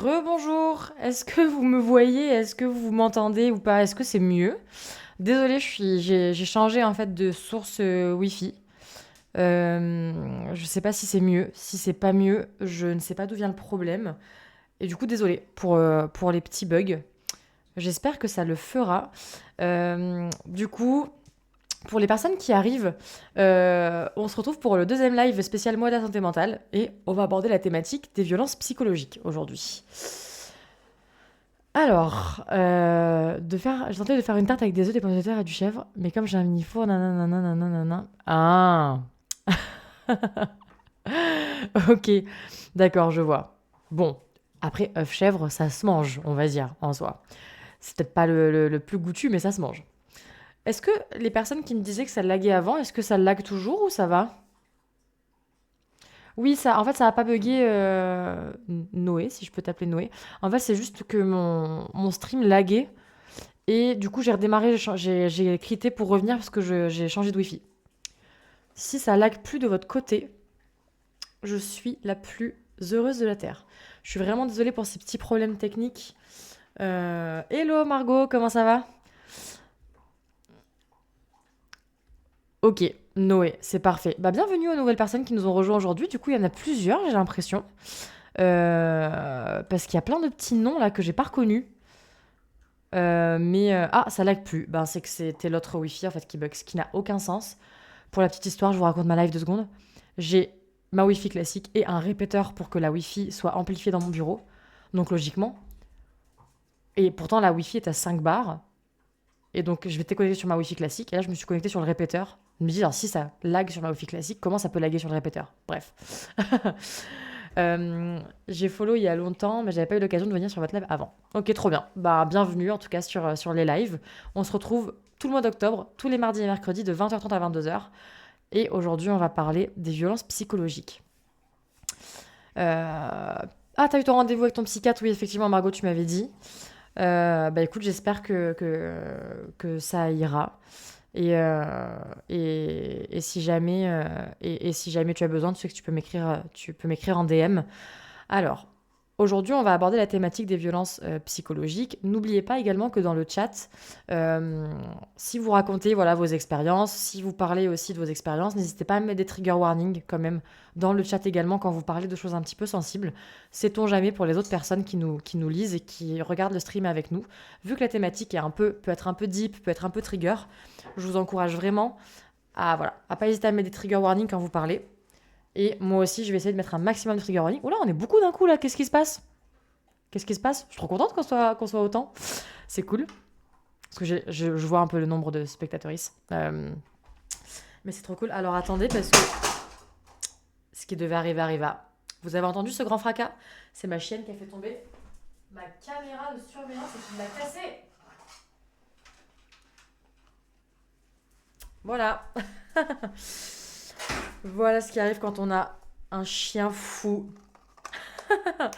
Rebonjour, est-ce que vous me voyez? Est-ce que vous m'entendez ou pas? Est-ce que c'est mieux? Désolée, j'ai changé en fait de source Wi-Fi. Je sais pas si c'est mieux. Si c'est pas mieux, je ne sais pas d'où vient le problème. Et du coup, désolée pour les petits bugs. J'espère que ça le fera. Du coup, pour les personnes qui arrivent, on se retrouve pour le deuxième live spécial mois de la santé mentale et on va aborder la thématique des violences psychologiques aujourd'hui. Alors, j'ai tenté de faire une tarte avec des œufs, des pommes de terre et du chèvre, mais comme j'ai un mini four, nanana, nanana, nanana. Ah, ok, d'accord, je vois. Bon, après, œuf chèvre, ça se mange, on va dire, en soi. C'est peut-être pas le plus goûtu, mais ça se mange. Est-ce que les personnes qui me disaient que ça laguait avant, est-ce que ça lag toujours ou ça va? Oui, ça, en fait, ça a pas bugué, Noé, si je peux t'appeler Noé. En fait, c'est juste que mon stream laguait. Et du coup, j'ai redémarré, j'ai quitté pour revenir parce que j'ai changé de Wi-Fi. Si ça lag plus de votre côté, je suis la plus heureuse de la Terre. Je suis vraiment désolée pour ces petits problèmes techniques. Hello Margot, comment ça va? Ok, Noé, c'est parfait. Bah, bienvenue aux nouvelles personnes qui nous ont rejoints aujourd'hui. Du coup, il y en a plusieurs, j'ai l'impression. Parce qu'il y a plein de petits noms là que j'ai pas reconnus. Ah, ça lag plus. Ben, c'est que c'était l'autre Wi-Fi en fait qui bug, ce qui n'a aucun sens. Pour la petite histoire, je vous raconte ma live 2 secondes. J'ai ma Wi-Fi classique et un répéteur pour que la Wi-Fi soit amplifiée dans mon bureau. Donc logiquement. Et pourtant, la Wi-Fi est à 5 bars. Et donc, je vais te connecter sur ma Wi-Fi classique. Et là, je me suis connectée sur le répéteur. Je me dis, alors si ça lag sur ma Wi-Fi classique, comment ça peut laguer sur le répéteur? Bref. J'ai follow il y a longtemps, mais j'avais pas eu l'occasion de venir sur votre live avant. Ok, trop bien. Bah, bienvenue en tout cas sur les lives. On se retrouve tout le mois d'octobre, tous les mardis et mercredis de 20h30 à 22h. Et aujourd'hui, on va parler des violences psychologiques. Ah, t'as eu ton rendez-vous avec ton psychiatre? Oui, effectivement, Margot, tu m'avais dit. Bah écoute, j'espère que ça ira. Et si jamais, et si jamais tu as besoin, tu sais que tu peux m'écrire en DM. Alors, aujourd'hui, on va aborder la thématique des violences psychologiques. N'oubliez pas également que dans le chat, euh, si vous racontez voilà, vos expériences, si vous parlez aussi de vos expériences, n'hésitez pas à mettre des trigger warnings quand même dans le chat également quand vous parlez de choses un petit peu sensibles. Sait-on jamais pour les autres personnes qui nous lisent et qui regardent le stream avec nous. Vu que la thématique peut être un peu deep, peut être un peu trigger, je vous encourage vraiment à voilà, à pas hésiter à mettre des trigger warnings quand vous parlez. Et moi aussi, je vais essayer de mettre un maximum de trigger warning. Oula, on est beaucoup d'un coup là, qu'est-ce qui se passe? Qu'est-ce qui se passe? Je suis trop contente qu'on soit autant. C'est cool. Parce que je vois un peu le nombre de spectatrices. Mais c'est trop cool. Alors attendez, parce que ce qui devait arriver arriva. Vous avez entendu ce grand fracas? C'est ma chienne qui a fait tomber ma caméra de surveillance et qui me l'a cassée. Voilà. Voilà ce qui arrive quand on a un chien fou. Ah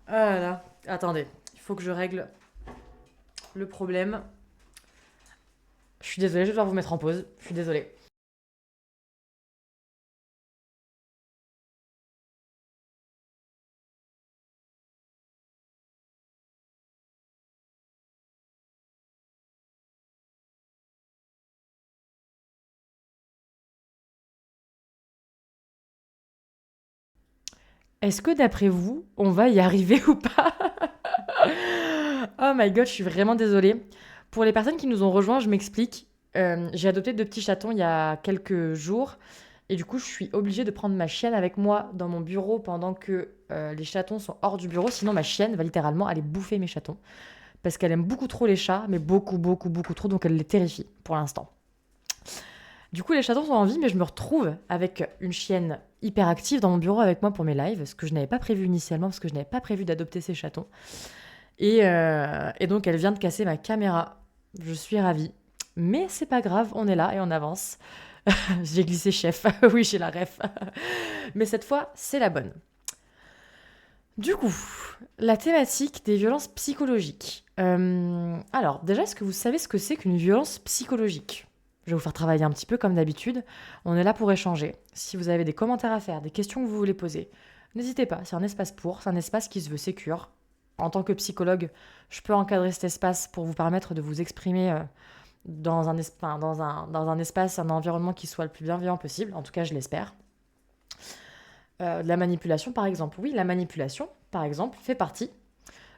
là là. Attendez, il faut que je règle le problème. Je suis désolée, je vais devoir vous mettre en pause. Je suis désolée. Est-ce que d'après vous, on va y arriver ou pas? Oh my god, je suis vraiment désolée. Pour les personnes qui nous ont rejoints, je m'explique. J'ai adopté 2 petits chatons il y a quelques jours. Et du coup, je suis obligée de prendre ma chienne avec moi dans mon bureau pendant que les chatons sont hors du bureau. Sinon, ma chienne va littéralement aller bouffer mes chatons. Parce qu'elle aime beaucoup trop les chats, mais beaucoup, beaucoup, beaucoup trop. Donc elle les terrifie pour l'instant. Du coup, les chatons sont en vie, mais je me retrouve avec une chienne hyper active dans mon bureau avec moi pour mes lives, ce que je n'avais pas prévu initialement, parce que je n'avais pas prévu d'adopter ces chatons. Et donc, elle vient de casser ma caméra. Je suis ravie. Mais c'est pas grave, on est là et on avance. J'ai glissé chef. Oui, j'ai la ref. Mais cette fois, c'est la bonne. Du coup, la thématique des violences psychologiques. Alors, déjà, est-ce que vous savez ce que c'est qu'une violence psychologique? Je vais vous faire travailler un petit peu comme d'habitude. On est là pour échanger. Si vous avez des commentaires à faire, des questions que vous voulez poser, n'hésitez pas, c'est un espace c'est un espace qui se veut sécure. En tant que psychologue, je peux encadrer cet espace pour vous permettre de vous exprimer dans un espace, un environnement qui soit le plus bienveillant possible. En tout cas, je l'espère. De la manipulation, par exemple. Oui, la manipulation, par exemple, fait partie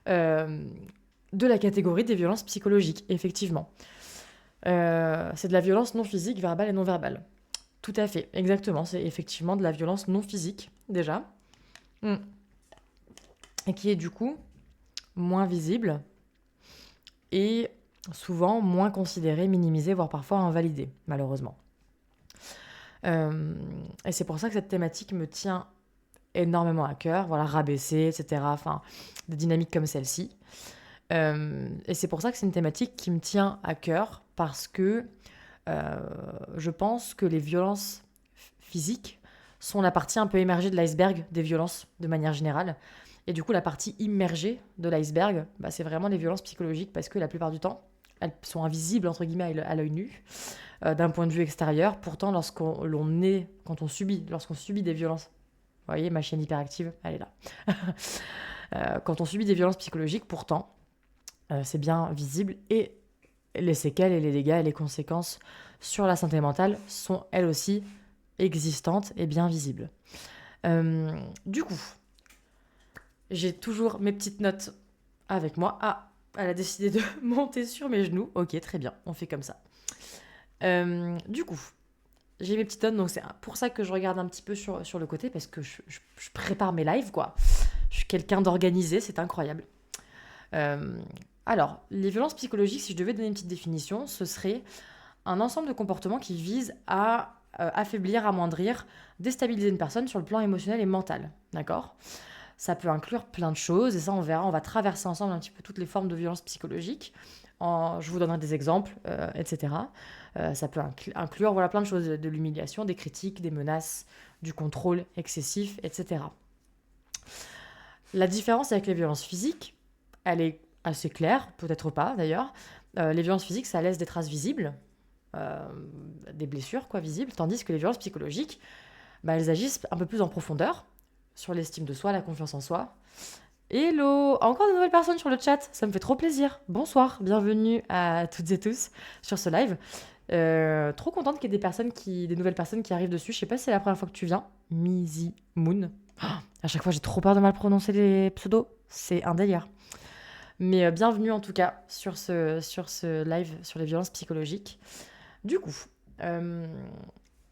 euh, de la catégorie des violences psychologiques, effectivement. C'est de la violence non physique, verbale et non verbale. Tout à fait, exactement. C'est effectivement de la violence non physique, déjà. Mm. Et qui est du coup moins visible et souvent moins considérée, minimisée, voire parfois invalidée, malheureusement. Et c'est pour ça que cette thématique me tient énormément à cœur, voilà, rabaisser, etc. Enfin, des dynamiques comme celle-ci. Et c'est pour ça que c'est une thématique qui me tient à cœur, parce que je pense que les violences physiques sont la partie un peu émergée de l'iceberg des violences de manière générale. Et du coup, la partie immergée de l'iceberg, c'est vraiment les violences psychologiques, parce que la plupart du temps, elles sont invisibles, entre guillemets, à l'œil nu, d'un point de vue extérieur. Pourtant, lorsqu'on subit des violences, vous voyez, ma chaîne hyperactive, elle est là. Quand on subit des violences psychologiques, pourtant, c'est bien visible, et les séquelles et les dégâts et les conséquences sur la santé mentale sont elles aussi existantes et bien visibles. Du coup, j'ai toujours mes petites notes avec moi. Ah, elle a décidé de monter sur mes genoux. Ok, très bien, on fait comme ça. Du coup, j'ai mes petites notes, donc c'est pour ça que je regarde un petit peu sur le côté, parce que je prépare mes lives, quoi. Je suis quelqu'un d'organisé, c'est incroyable. Alors, les violences psychologiques, si je devais donner une petite définition, ce serait un ensemble de comportements qui visent à affaiblir, amoindrir, déstabiliser une personne sur le plan émotionnel et mental. D'accord ? Ça peut inclure plein de choses, et ça on verra, on va traverser ensemble un petit peu toutes les formes de violences psychologiques. Je vous donnerai des exemples, etc. Ça peut inclure voilà, plein de choses, de l'humiliation, des critiques, des menaces, du contrôle excessif, etc. La différence avec les violences physiques, elle est assez claire, peut-être pas d'ailleurs. Les violences physiques, ça laisse des traces visibles, des blessures quoi, visibles, tandis que les violences psychologiques, elles agissent un peu plus en profondeur sur l'estime de soi, la confiance en soi. Hello, encore de nouvelles personnes sur le chat, ça me fait trop plaisir. Bonsoir, bienvenue à toutes et tous sur ce live. Trop contente qu'il y ait des nouvelles personnes qui arrivent dessus. Je sais pas si c'est la première fois que tu viens. Mizi Moon. Oh, à chaque fois, j'ai trop peur de mal prononcer les pseudos. C'est un délire. Mais bienvenue en tout cas sur ce live sur les violences psychologiques. Du coup,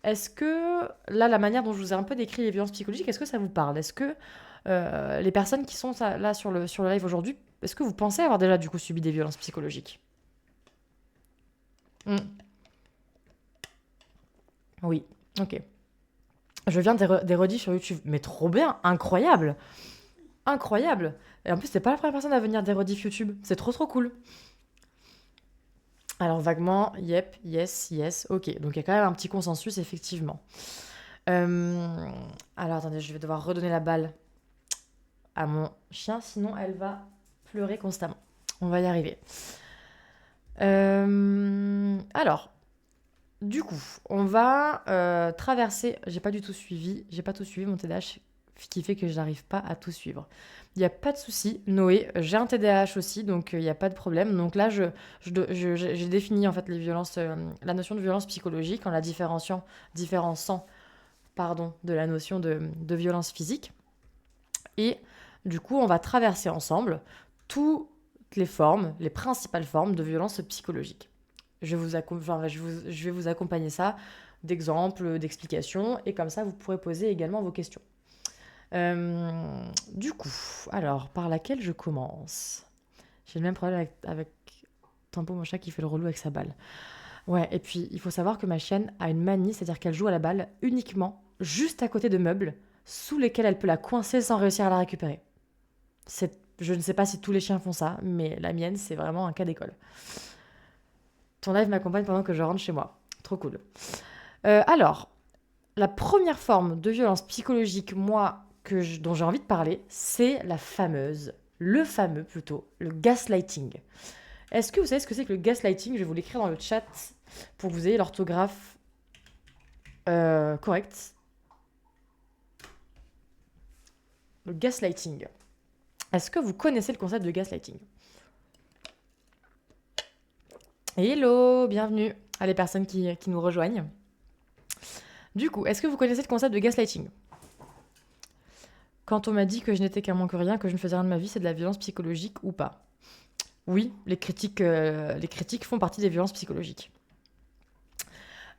est-ce que, là, la manière dont je vous ai un peu décrit les violences psychologiques, est-ce que ça vous parle? Est-ce que les personnes qui sont là sur le live aujourd'hui, est-ce que vous pensez avoir déjà du coup subi des violences psychologiques? Oui, ok. Je viens des rediffs sur YouTube, mais trop bien, incroyable, incroyable. Et en plus, t'es pas la première personne à venir des rediffs YouTube, c'est trop trop cool. Alors vaguement, yep, yes, yes, ok. Donc il y a quand même un petit consensus, effectivement. Alors attendez, je vais devoir redonner la balle à mon chien, sinon elle va pleurer constamment. On va y arriver. Alors, du coup, on va traverser. J'ai pas tout suivi mon TDAH, ce qui fait que je n'arrive pas à tout suivre. Il n'y a pas de souci, Noé. J'ai un TDAH aussi, donc il n'y a pas de problème. Donc là, j'ai défini en fait les violences, la notion de violence psychologique en la différenciant, de la notion de violence physique. Et du coup, on va traverser ensemble toutes les formes, les principales formes de violence psychologique. Je vais vous accompagner ça d'exemples, d'explications, et comme ça, vous pourrez poser également vos questions. Du coup, alors, par laquelle je commence? J'ai le même problème avec Tempo, mon chat, qui fait le relou avec sa balle. Ouais, et puis, il faut savoir que ma chienne a une manie, c'est-à-dire qu'elle joue à la balle uniquement juste à côté de meubles sous lesquels elle peut la coincer sans réussir à la récupérer. Je ne sais pas si tous les chiens font ça, mais la mienne, c'est vraiment un cas d'école. Ton live m'accompagne pendant que je rentre chez moi. Trop cool. Alors, la première forme de violence psychologique, dont j'ai envie de parler, c'est le fameux plutôt, le gaslighting. Est-ce que vous savez ce que c'est que le gaslighting? Je vais vous l'écrire dans le chat pour que vous ayez l'orthographe correcte. le gaslighting. Est-ce que vous connaissez le concept de gaslighting? Hello, bienvenue à les personnes qui nous rejoignent. Du coup, est-ce que vous connaissez le concept de gaslighting? Quand on m'a dit que je n'étais qu'un moins que rien, que je ne faisais rien de ma vie, c'est de la violence psychologique ou pas? Oui, les critiques font partie des violences psychologiques.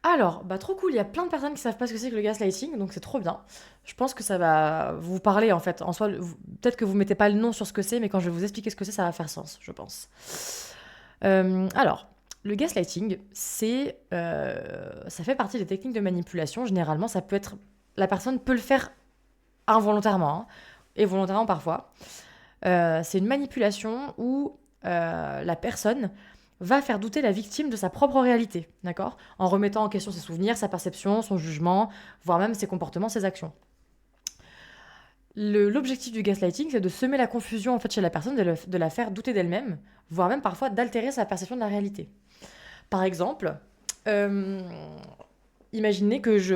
Alors, trop cool, il y a plein de personnes qui savent pas ce que c'est que le gaslighting, donc c'est trop bien. Je pense que ça va vous parler en fait. En soi, peut-être que vous mettez pas le nom sur ce que c'est, mais quand je vais vous expliquer ce que c'est, ça va faire sens, je pense. Alors, le gaslighting, ça fait partie des techniques de manipulation. Généralement, ça peut être, la personne peut le faire involontairement, hein, et volontairement parfois. C'est une manipulation où la personne va faire douter la victime de sa propre réalité, d'accord? En remettant en question ses souvenirs, sa perception, son jugement, voire même ses comportements, ses actions. L'objectif du gaslighting, c'est de semer la confusion en fait chez la personne, de la faire douter d'elle-même, voire même parfois d'altérer sa perception de la réalité. Par exemple, imaginez que je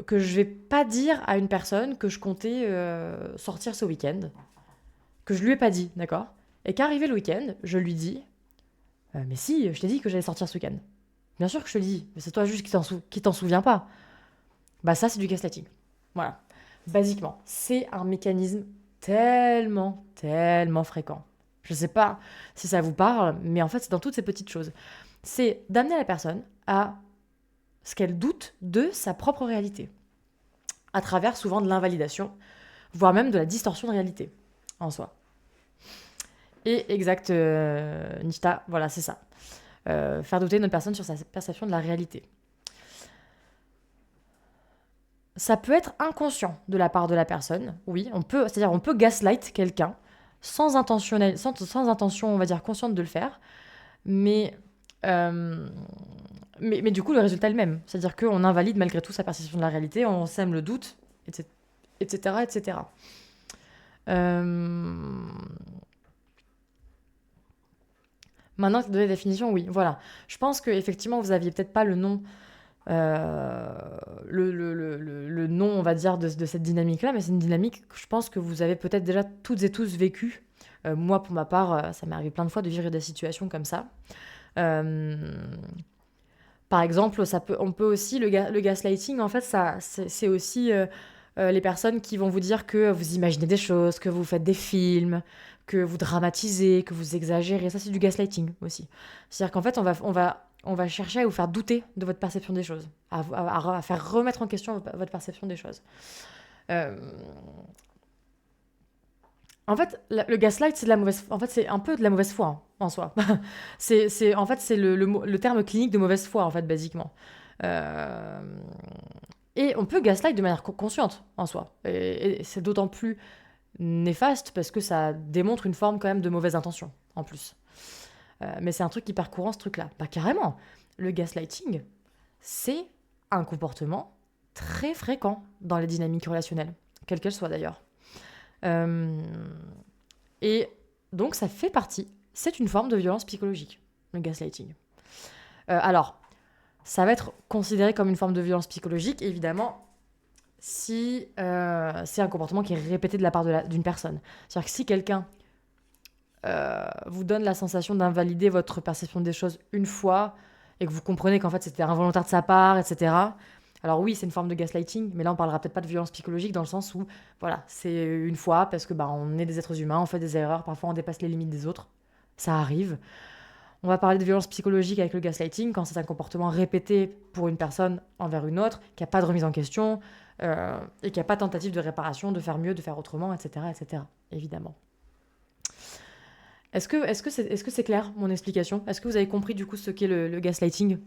vais pas dire à une personne que je comptais sortir ce week-end, que je lui ai pas dit, d'accord? Et qu'arrivé le week-end, je lui dis mais si, je t'ai dit que j'allais sortir ce week-end. Bien sûr que je te le dis, mais c'est toi juste qui t'en souviens pas. Ça, c'est du gaslighting. Voilà. Basiquement, c'est un mécanisme tellement, tellement fréquent. Je sais pas si ça vous parle, mais en fait, c'est dans toutes ces petites choses. C'est d'amener la personne à ce qu'elle doute de sa propre réalité, à travers souvent de l'invalidation, voire même de la distorsion de réalité en soi. Et exact, Nita, voilà, c'est ça. Faire douter une personne sur sa perception de la réalité. Ça peut être inconscient de la part de la personne, oui, on peut gaslight quelqu'un sans intention, on va dire, consciente de le faire, mais du coup, le résultat est le même. C'est-à-dire qu'on invalide malgré tout sa perception de la réalité, on sème le doute, etc. etc. Maintenant, de la définition, oui, voilà. Je pense qu'effectivement, vous aviez peut-être pas le nom, le nom, on va dire, de cette dynamique-là, mais c'est une dynamique que je pense que vous avez peut-être déjà toutes et tous vécu. Moi, pour ma part, ça m'est arrivé plein de fois de vivre des situations comme ça. Par exemple, on peut aussi, le gaslighting, en fait, c'est aussi les personnes qui vont vous dire que vous imaginez des choses, que vous faites des films, que vous dramatisez, que vous exagérez. Ça, c'est du gaslighting aussi. C'est-à-dire qu'en fait, on va chercher à vous faire douter de votre perception des choses, à faire remettre en question votre perception des choses. En fait, le gaslight, c'est de la mauvaise. En fait, c'est un peu de la mauvaise foi en soi. En fait, c'est le terme clinique de mauvaise foi, en fait, basiquement. Euh, Et on peut gaslight de manière consciente en soi. Et c'est d'autant plus néfaste parce que ça démontre une forme quand même de mauvaise intention en plus. Mais c'est un truc hyper courant, ce truc-là. Carrément, le gaslighting, c'est un comportement très fréquent dans les dynamiques relationnelles, quelles qu'elles soient d'ailleurs. Et donc ça fait partie, c'est une forme de violence psychologique, le gaslighting. Alors, ça va être considéré comme une forme de violence psychologique, évidemment, si c'est un comportement qui est répété de la part d'une personne. C'est-à-dire que si quelqu'un vous donne la sensation d'invalider votre perception des choses une fois, et que vous comprenez qu'en fait c'était involontaire de sa part, etc., alors oui, c'est une forme de gaslighting, mais là on parlera peut-être pas de violence psychologique dans le sens où, voilà, c'est une fois parce que on est des êtres humains, on fait des erreurs, parfois on dépasse les limites des autres, ça arrive. On va parler de violence psychologique avec le gaslighting quand c'est un comportement répété pour une personne envers une autre, qu'il n'y a pas de remise en question et qu'il n'y a pas de tentative de réparation, de faire mieux, de faire autrement, etc., évidemment. Est-ce que c'est clair, mon explication? Est-ce que vous avez compris du coup ce qu'est le gaslighting?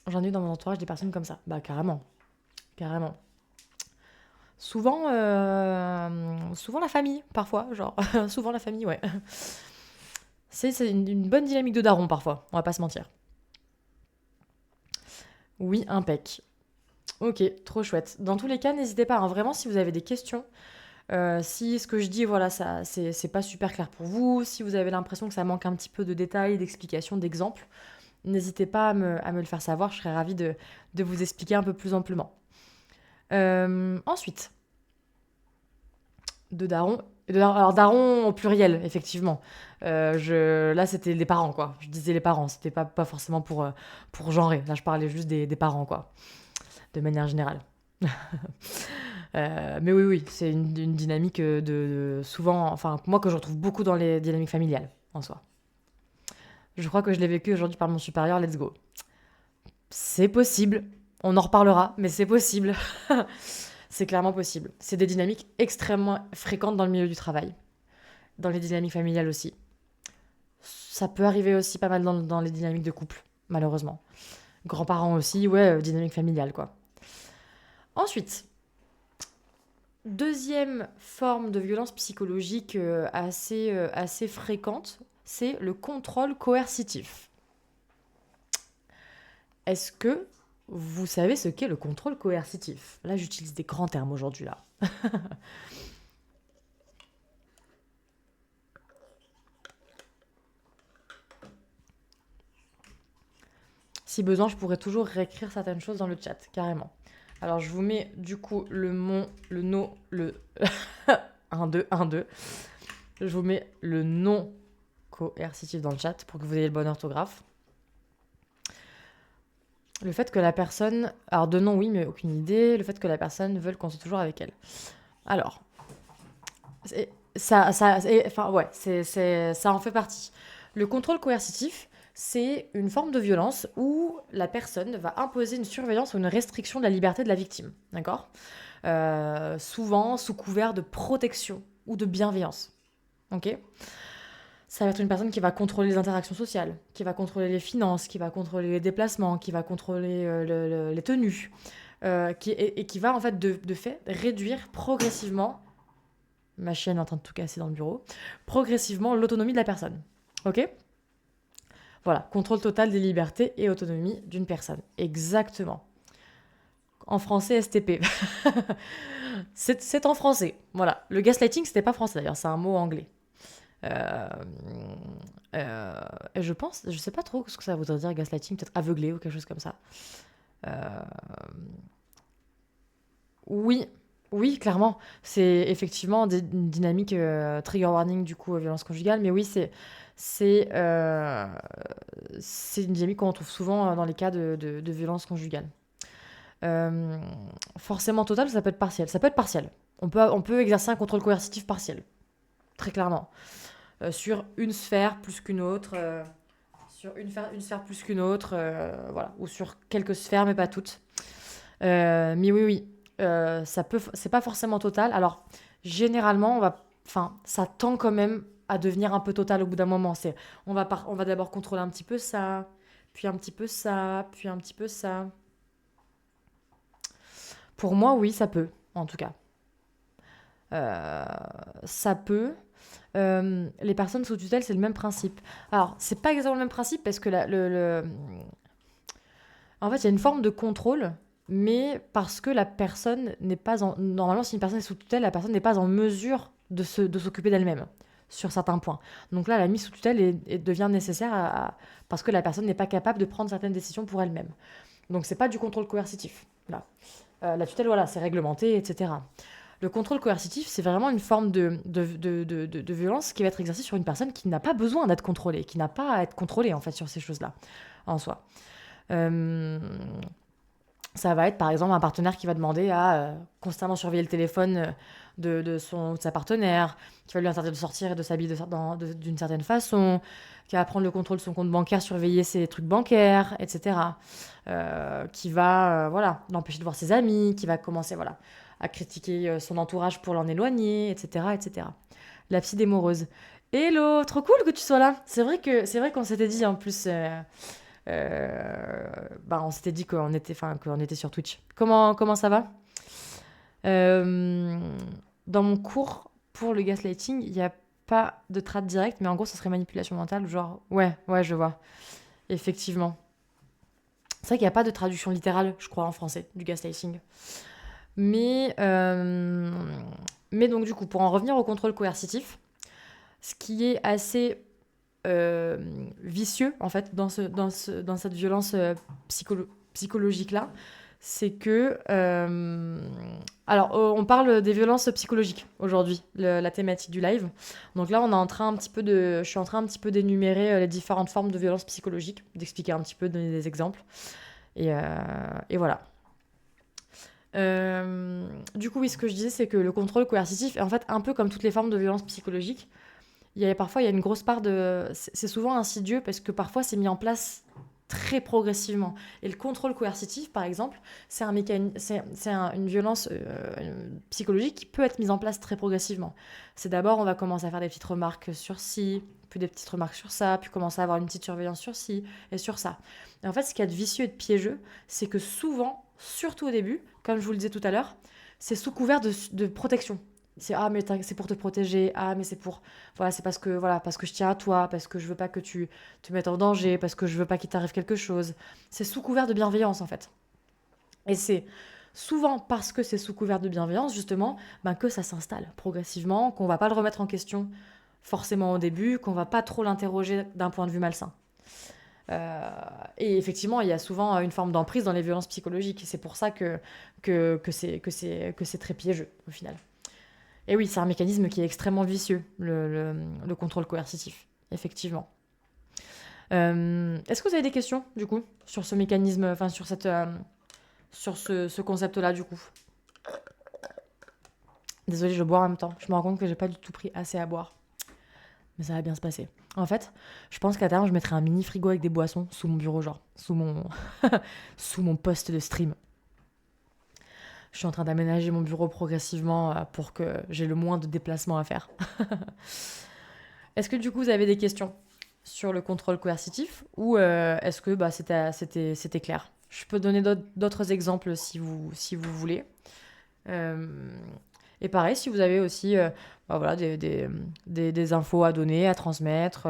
J'en ai eu dans mon entourage des personnes comme ça. Carrément. Carrément. Souvent la famille, parfois. Genre, souvent la famille, ouais. C'est une bonne dynamique de daron, parfois. On va pas se mentir. Oui, impec. Ok, trop chouette. Dans tous les cas, n'hésitez pas, hein, vraiment, si vous avez des questions, si ce que je dis, voilà, ça, c'est pas super clair pour vous, si vous avez l'impression que ça manque un petit peu de détails, d'explications, d'exemples, n'hésitez pas à me le faire savoir, je serais ravie de vous expliquer un peu plus amplement. Ensuite, de daron. Alors, daron au pluriel, effectivement. Là, c'était les parents, quoi. Je disais les parents, c'était pas forcément pour genrer. Là, je parlais juste des parents, quoi, de manière générale. Mais oui, oui, c'est une dynamique souvent, enfin, moi, que je retrouve beaucoup dans les dynamiques familiales, en soi. Je crois que je l'ai vécu aujourd'hui par mon supérieur, let's go. C'est possible, on en reparlera, mais c'est possible. C'est clairement possible. C'est des dynamiques extrêmement fréquentes dans le milieu du travail, dans les dynamiques familiales aussi. Ça peut arriver aussi pas mal dans les dynamiques de couple, malheureusement. Grands-parents aussi, ouais, dynamique familiale, quoi. Ensuite, deuxième forme de violence psychologique assez fréquente, c'est le contrôle coercitif. Est-ce que vous savez ce qu'est le contrôle coercitif? Là, j'utilise des grands termes aujourd'hui, là. Si besoin, je pourrais toujours réécrire certaines choses dans le chat, carrément. Alors, je vous mets du coup le no, le 1, 2, 1, 2. Je vous mets le non coercitif dans le chat pour que vous ayez le bon orthographe. Le fait que la personne... Alors, de non, oui, mais aucune idée. Le fait que la personne veuille qu'on soit toujours avec elle. Alors, ça en fait partie. Le contrôle coercitif, c'est une forme de violence où la personne va imposer une surveillance ou une restriction de la liberté de la victime. D'accord Souvent sous couvert de protection ou de bienveillance. Ok Ça va être une personne qui va contrôler les interactions sociales, qui va contrôler les finances, qui va contrôler les déplacements, qui va contrôler les tenues, qui va en fait de fait réduire progressivement, ma chienne est en train de tout casser dans le bureau, progressivement l'autonomie de la personne. Ok Voilà, contrôle total des libertés et autonomie d'une personne. Exactement. En français, STP. C'est en français. Voilà. Le gaslighting, c'était pas français d'ailleurs, c'est un mot anglais. Euh, et je sais pas trop ce que ça voudrait dire gaslighting, peut-être aveuglé ou quelque chose comme ça. Euh, oui, oui, clairement. C'est effectivement une dynamique trigger warning du coup violence conjugale, mais oui, c'est euh, c'est une dynamique qu'on retrouve souvent dans les cas de violence conjugale. Euh, Forcément total, ça peut être partiel. Ça peut être partiel. On peut exercer un contrôle coercitif partiel, très clairement. Sur une sphère plus qu'une autre, sur une sphère plus qu'une autre, voilà, ou sur quelques sphères, mais pas toutes. Mais oui, oui, c'est pas forcément total. Alors, généralement, enfin, ça tend quand même à devenir un peu total au bout d'un moment. On va d'abord contrôler un petit peu ça, puis un petit peu ça, puis un petit peu ça. Pour moi, oui, ça peut, en tout cas. Euh, Ça peut. Les personnes sous tutelle, c'est le même principe. Alors, c'est pas exactement le même principe parce que en fait, il y a une forme de contrôle, mais parce que la personne n'est pas en... Normalement, si une personne est sous tutelle, la personne n'est pas en mesure de s'occuper d'elle-même sur certains points. Donc là, la mise sous tutelle devient nécessaire parce que la personne n'est pas capable de prendre certaines décisions pour elle-même. Donc c'est pas du contrôle coercitif, là. La tutelle, voilà, c'est réglementé, etc. Le contrôle coercitif, c'est vraiment une forme de violence qui va être exercée sur une personne qui n'a pas besoin d'être contrôlée, qui n'a pas à être contrôlée, en fait, sur ces choses-là, en soi. Euh, Ça va être, par exemple, un partenaire qui va demander à constamment surveiller le téléphone de sa partenaire, qui va lui interdire de sortir et de s'habiller d'une certaine façon, qui va prendre le contrôle de son compte bancaire, surveiller ses trucs bancaires, etc. Qui va, voilà, l'empêcher de voir ses amis, qui va commencer, voilà, à critiquer son entourage pour l'en éloigner, etc., etc. La psy démoreuse. Hello, trop cool que tu sois là. C'est vrai qu'on s'était dit en plus. On s'était dit qu'on était sur Twitch. Comment ça va? Euh, Dans mon cours pour le gaslighting, il n'y a pas de trait direct, mais en gros, ce serait manipulation mentale, genre, ouais, je vois. Effectivement. C'est vrai qu'il n'y a pas de traduction littérale, je crois, en français, du gaslighting. Mais, euh, mais donc, du coup, pour en revenir au contrôle coercitif, ce qui est assez euh, vicieux, en fait, dans cette violence psychologique-là, c'est que... alors, on parle des violences psychologiques aujourd'hui, la thématique du live. Donc là, je suis en train un petit peu d'énumérer les différentes formes de violences psychologiques, d'expliquer un petit peu, de donner des exemples. Et, et voilà. Du coup, oui, ce que je disais, c'est que le contrôle coercitif est en fait un peu comme toutes les formes de violence psychologique. Parfois, il y a une grosse part de... C'est souvent insidieux parce que parfois, c'est mis en place très progressivement. Et le contrôle coercitif, par exemple, une violence psychologique qui peut être mise en place très progressivement. C'est d'abord, on va commencer à faire des petites remarques sur ci, puis des petites remarques sur ça, puis commencer à avoir une petite surveillance sur ci et sur ça. Et en fait, ce qu'il y a de vicieux et de piégeux, c'est que souvent, surtout au début, comme je vous le disais tout à l'heure, c'est sous couvert de protection. Mais c'est pour te protéger, mais c'est pour c'est parce que je tiens à toi, parce que je veux pas que tu te mettes en danger, parce que je veux pas qu'il t'arrive quelque chose. C'est sous couvert de bienveillance en fait. Et c'est souvent parce que c'est sous couvert de bienveillance justement que ça s'installe progressivement, qu'on va pas le remettre en question forcément au début, qu'on va pas trop l'interroger d'un point de vue malsain. Euh, et effectivement, il y a souvent une forme d'emprise dans les violences psychologiques. C'est pour ça que c'est très piégeux au final. Et oui, c'est un mécanisme qui est extrêmement vicieux, le contrôle coercitif, effectivement. Est-ce que vous avez des questions, du coup, sur ce mécanisme, enfin, sur ce concept-là, du coup? Désolée, je bois en même temps. Je me rends compte que j'ai pas du tout pris assez à boire. Mais ça va bien se passer. En fait, je pense qu'à terme, je mettrai un mini frigo avec des boissons sous mon bureau, genre, sous mon poste de stream. Je suis en train d'aménager mon bureau progressivement pour que j'ai le moins de déplacements à faire. Est-ce que du coup vous avez des questions sur le contrôle coercitif ou est-ce que c'était clair? Je peux donner d'autres exemples si vous voulez. Et pareil, si vous avez aussi des infos à donner, à transmettre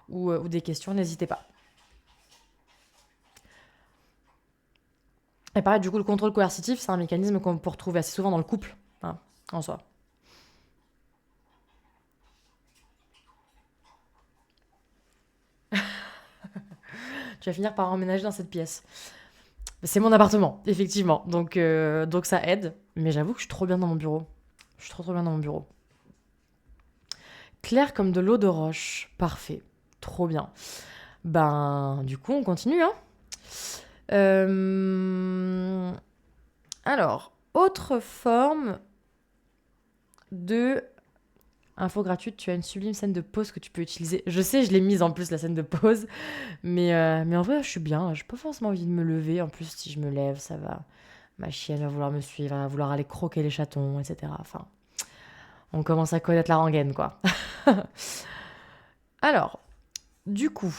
ou des questions, n'hésitez pas. Et pareil, du coup, le contrôle coercitif, c'est un mécanisme qu'on peut retrouver assez souvent dans le couple, en soi. Tu vas finir par emménager dans cette pièce. C'est mon appartement, effectivement. Donc ça aide. Mais j'avoue que je suis trop bien dans mon bureau. Je suis trop bien dans mon bureau. Clair comme de l'eau de roche. Parfait. Trop bien. Du coup, on continue, hein. Alors, autre forme de info gratuite, tu as une sublime scène de pause que tu peux utiliser. Je sais, je l'ai mise en plus, la scène de pause. Mais en vrai, je suis bien. J'ai pas forcément envie de me lever. En plus, si je me lève, ça va. Ma chienne va vouloir me suivre, elle va vouloir aller croquer les chatons, etc. Enfin, on commence à connaître la rengaine, quoi. Alors, du coup,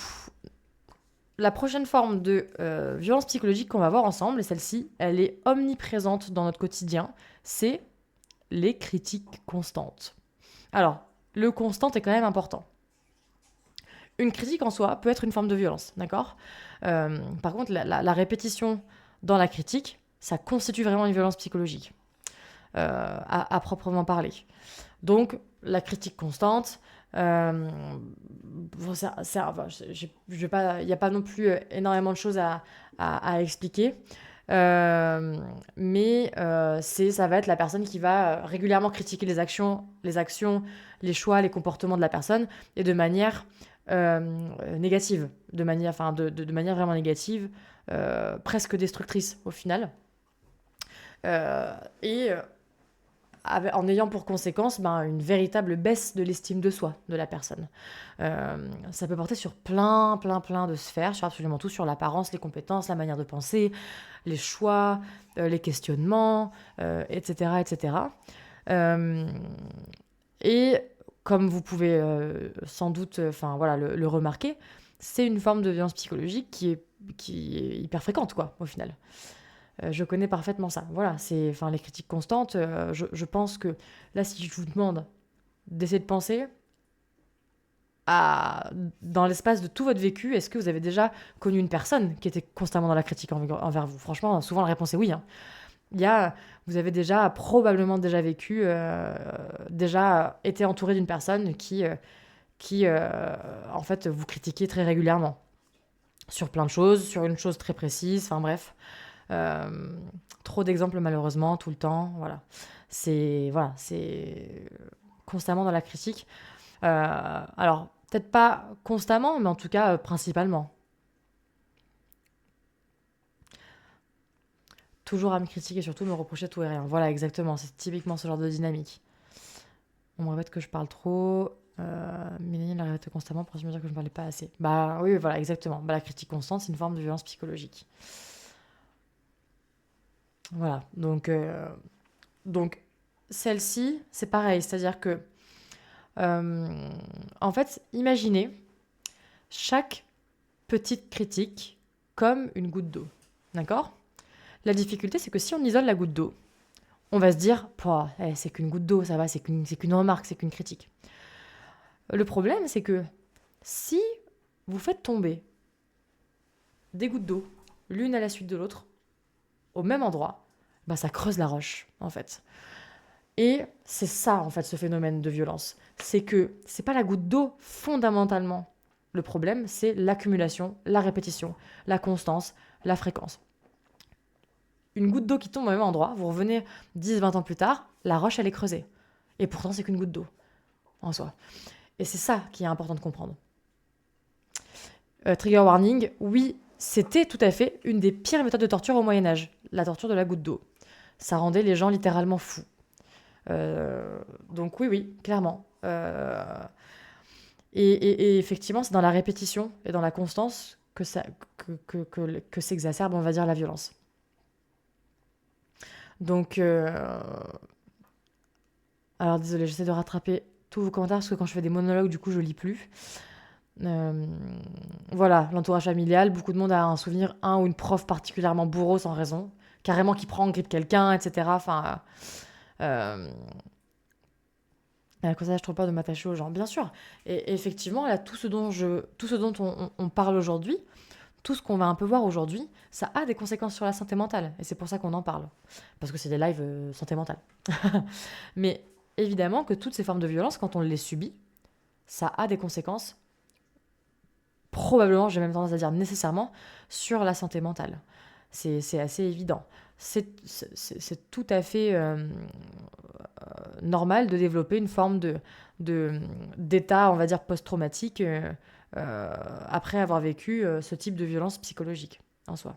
la prochaine forme de violence psychologique qu'on va voir ensemble, et celle-ci, elle est omniprésente dans notre quotidien, c'est les critiques constantes. Alors, le constant est quand même important. Une critique en soi peut être une forme de violence, d'accord? Par contre, la répétition dans la critique, ça constitue vraiment une violence psychologique, à proprement parler. Donc, la critique constante, il n'y a pas non plus énormément de choses à expliquer. Mais ça va être la personne qui va régulièrement critiquer les actions, les choix, les comportements de la personne, et de manière négative, de manière vraiment négative, presque destructrice au final. En ayant pour conséquence une véritable baisse de l'estime de soi de la personne. Ça peut porter sur plein de sphères, sur absolument tout, sur l'apparence, les compétences, la manière de penser, les choix, les questionnements, etc. etc. Et comme vous pouvez sans doute le remarquer, c'est une forme de violence psychologique qui est hyper fréquente, quoi, au final. Je connais parfaitement ça. Voilà, les critiques constantes. Je pense que là, si je vous demande d'essayer de penser dans l'espace de tout votre vécu, est-ce que vous avez déjà connu une personne qui était constamment dans la critique envers vous? Franchement, souvent la réponse est oui, hein. Vous avez probablement déjà vécu, déjà été entouré d'une personne qui qui, en fait, vous critiquez très régulièrement sur plein de choses, sur une chose très précise, enfin bref. Euh, Trop d'exemples malheureusement, tout le temps, c'est constamment dans la critique. Alors, peut-être pas constamment, mais en tout cas, principalement. Toujours à me critiquer, surtout me reprocher tout et rien. Voilà, exactement, c'est typiquement ce genre de dynamique. On me répète que je parle trop. Mélanie l'a répété constamment pour me dire que je ne parlais pas assez. Bah oui, voilà, exactement. Bah, la critique constante, c'est une forme de violence psychologique. Voilà, donc celle-ci, c'est pareil, c'est-à-dire que, euh, en fait, imaginez chaque petite critique comme une goutte d'eau, d'accord? La difficulté, c'est que si on isole la goutte d'eau, on va se dire, pouah, c'est qu'une goutte d'eau, ça va, c'est qu'une remarque, c'est qu'une critique. Le problème, c'est que si vous faites tomber des gouttes d'eau, l'une à la suite de l'autre, au même endroit, bah ça creuse la roche, en fait. Et c'est ça, en fait, ce phénomène de violence. C'est que c'est pas la goutte d'eau, fondamentalement. Le problème, c'est l'accumulation, la répétition, la constance, la fréquence. Une goutte d'eau qui tombe au même endroit, vous revenez 10-20 ans plus tard, la roche, elle est creusée. Et pourtant, c'est qu'une goutte d'eau, en soi. Et c'est ça qui est important de comprendre. Trigger warning, oui, c'était tout à fait une des pires méthodes de torture au Moyen-Âge, la torture de la goutte d'eau. Ça rendait les gens littéralement fous. Donc oui, clairement. Et effectivement, c'est dans la répétition et dans la constance que s'exacerbe, on va dire, la violence. Donc, alors désolé, j'essaie de rattraper tous vos commentaires parce que quand je fais des monologues, du coup, je lis plus. Euh, voilà, l'entourage familial, beaucoup de monde a un souvenir, un ou une prof particulièrement bourreau sans raison, carrément qui prend en grippe quelqu'un, etc. Enfin, euh, comme ça, je trouve pas de m'attacher aux gens, bien sûr. Et effectivement, là, tout ce dont on parle aujourd'hui, tout ce qu'on va un peu voir aujourd'hui, ça a des conséquences sur la santé mentale. Et c'est pour ça qu'on en parle. Parce que c'est des lives santé mentale. Mais évidemment que toutes ces formes de violence, quand on les subit, ça a des conséquences, probablement, j'ai même tendance à dire nécessairement, sur la santé mentale. C'est assez évident. C'est tout à fait normal de développer une forme d'état, on va dire, post-traumatique après avoir vécu ce type de violence psychologique en soi.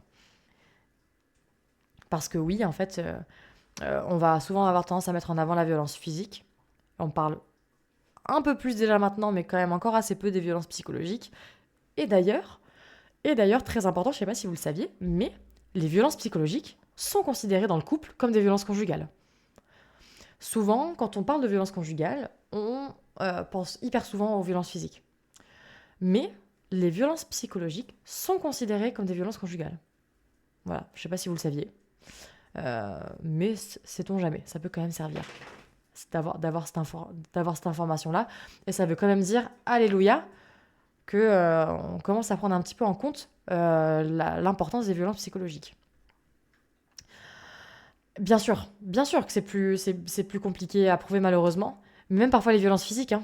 Parce que oui, en fait, on va souvent avoir tendance à mettre en avant la violence physique. On parle un peu plus déjà maintenant, mais quand même encore assez peu des violences psychologiques. Et d'ailleurs, très important, je ne sais pas si vous le saviez, mais les violences psychologiques sont considérées dans le couple comme des violences conjugales. Souvent, quand on parle de violences conjugales, on pense hyper souvent aux violences physiques. Mais les violences psychologiques sont considérées comme des violences conjugales. Voilà, je ne sais pas si vous le saviez. Mais sait-on jamais, ça peut quand même servir d'avoir cette information-là. Et ça veut quand même dire, alléluia, qu'on commence à prendre un petit peu en compte l'importance des violences psychologiques. Bien sûr que c'est plus compliqué à prouver malheureusement, mais même parfois les violences physiques, hein,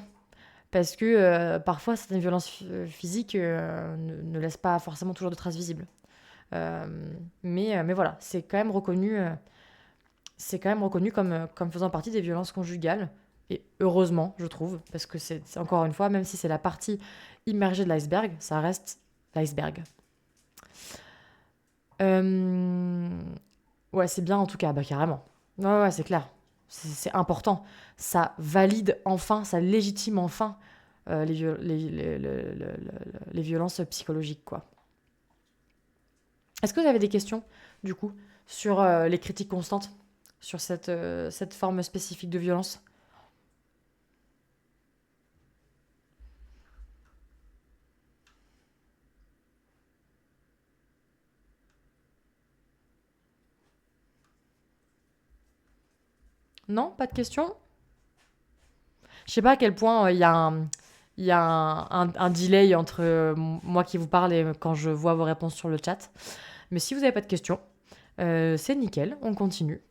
parce que parfois certaines violences physiques ne laissent pas forcément toujours de traces visibles. Euh, mais voilà, c'est quand même reconnu comme faisant partie des violences conjugales, et heureusement, je trouve, parce que c'est encore une fois, même si c'est la partie immergée de l'iceberg, ça reste l'iceberg. Euh, Ouais, c'est bien en tout cas, bah carrément. Ouais, ouais, c'est clair. C'est important. Ça valide enfin, ça légitime enfin les violences psychologiques, quoi. Est-ce que vous avez des questions, du coup, sur les critiques constantes, sur cette forme spécifique de violence? Non, pas de questions? Je sais pas à quel point il y a un delay entre moi qui vous parle et quand je vois vos réponses sur le chat. Mais si vous n'avez pas de questions, c'est nickel, on continue.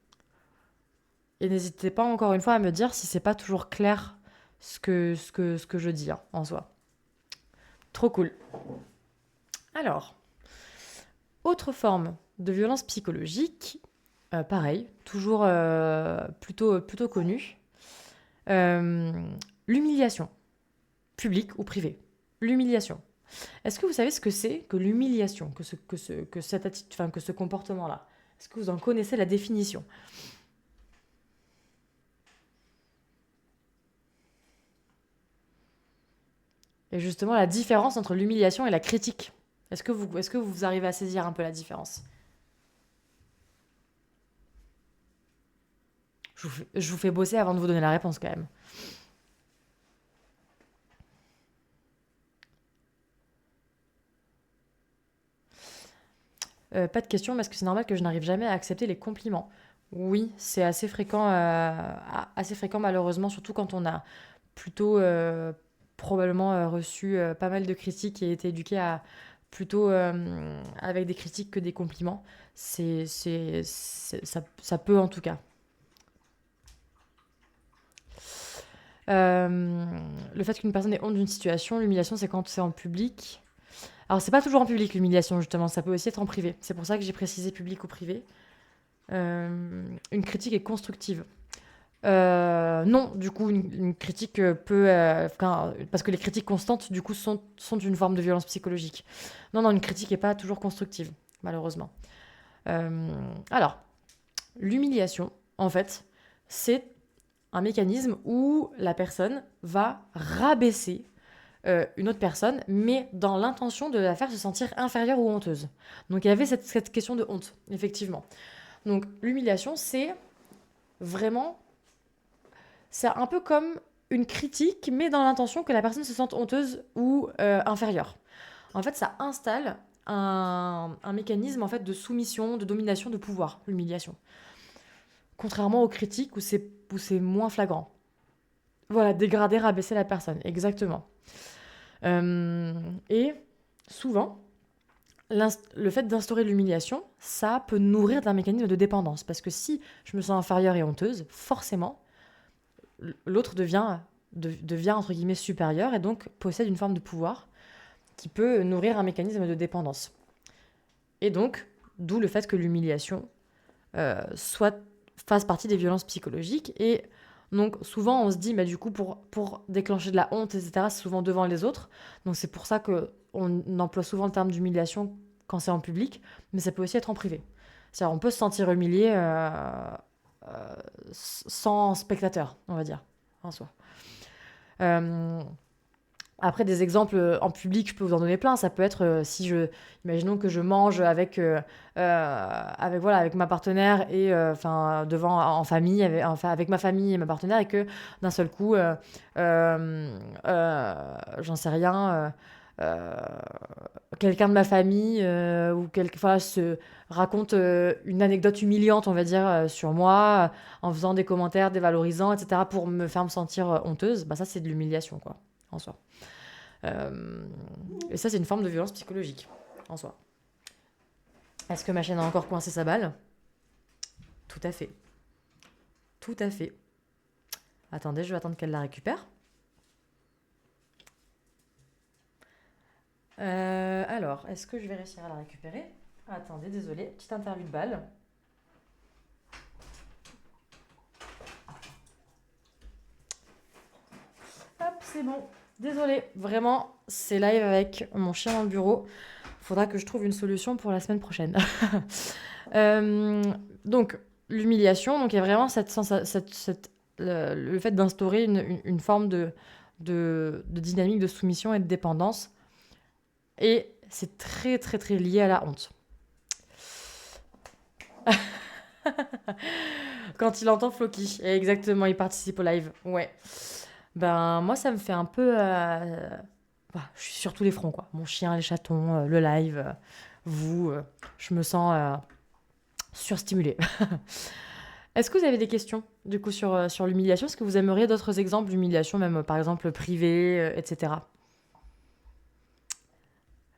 Et n'hésitez pas encore une fois à me dire si c'est pas toujours clair ce que je dis hein, en soi. Trop cool. Alors, autre forme de violence psychologique, pareil, toujours plutôt connue, euh, l'humiliation, publique ou privée. L'humiliation. Est-ce que vous savez ce que c'est que l'humiliation, que ce comportement-là? Est-ce que vous en connaissez la définition? Et justement, la différence entre l'humiliation et la critique. Est-ce que vous arrivez à saisir un peu la différence? Je vous fais bosser avant de vous donner la réponse quand même. Pas de question, mais est-ce que c'est normal que je n'arrive jamais à accepter les compliments? Oui, c'est assez fréquent malheureusement, surtout quand on a plutôt probablement reçu pas mal de critiques et été éduqué à plutôt avec des critiques que des compliments. Ça peut en tout cas. Euh, le fait qu'une personne ait honte d'une situation, l'humiliation, c'est quand c'est en public. Alors, c'est pas toujours en public l'humiliation, justement, ça peut aussi être en privé. C'est pour ça que j'ai précisé public ou privé. Une critique est constructive. Non, du coup, une critique peut. Parce que les critiques constantes, du coup, sont une forme de violence psychologique. Non, non, une critique n'est pas toujours constructive, malheureusement. Euh, alors, l'humiliation, en fait, c'est un mécanisme où la personne va rabaisser une autre personne, mais dans l'intention de la faire se sentir inférieure ou honteuse. Donc il y avait cette question de honte, effectivement. Donc l'humiliation, vraiment, c'est un peu comme une critique, mais dans l'intention que la personne se sente honteuse ou inférieure. En fait, ça installe un mécanisme en fait de soumission, de domination, de pouvoir, l'humiliation. Contrairement aux critiques où c'est moins flagrant. Voilà, dégrader, rabaisser la personne, exactement. Et souvent, le fait d'instaurer l'humiliation, ça peut nourrir d'un mécanisme de dépendance. Parce que si je me sens inférieure et honteuse, forcément, l'autre devient entre guillemets supérieur et donc possède une forme de pouvoir qui peut nourrir un mécanisme de dépendance. Et donc, d'où le fait que l'humiliation fasse partie des violences psychologiques. Et donc, souvent, on se dit, du coup, pour déclencher de la honte, etc., c'est souvent devant les autres. Donc, c'est pour ça qu'on emploie souvent le terme d'humiliation quand c'est en public, mais ça peut aussi être en privé. C'est-à-dire, on peut se sentir humilié sans spectateur, on va dire, en soi. Euh, Après, des exemples en public, je peux vous en donner plein. Ça peut être imaginons que je mange avec ma partenaire et devant en famille, avec ma famille et ma partenaire, et que d'un seul coup, j'en sais rien, quelqu'un de ma famille ou se raconte une anecdote humiliante, on va dire, sur moi, en faisant des commentaires dévalorisants, etc., pour me faire me sentir honteuse. Ça, c'est de l'humiliation, quoi, en soi. Et ça, c'est une forme de violence psychologique, en soi. Est-ce que ma chaîne a encore coincé sa balle? Tout à fait. Tout à fait. Attendez, je vais attendre qu'elle la récupère. Alors, est-ce que je vais réussir à la récupérer? Attendez, désolé, petite interview de balle. Hop, c'est bon. Désolé, vraiment, c'est live avec mon chien dans le bureau. Faudra que je trouve une solution pour la semaine prochaine. Donc, l'humiliation, donc il y a vraiment le fait d'instaurer une forme de dynamique de soumission et de dépendance. Et c'est très, très, très lié à la honte. Quand il entend Floki, exactement, il participe au live. Ouais. Moi, ça me fait un peu. Je suis sur tous les fronts, quoi. Mon chien, les chatons, le live, vous. Je me sens surstimulée. Est-ce que vous avez des questions, du coup, sur l'humiliation? Est-ce que vous aimeriez d'autres exemples d'humiliation, même par exemple privée, etc.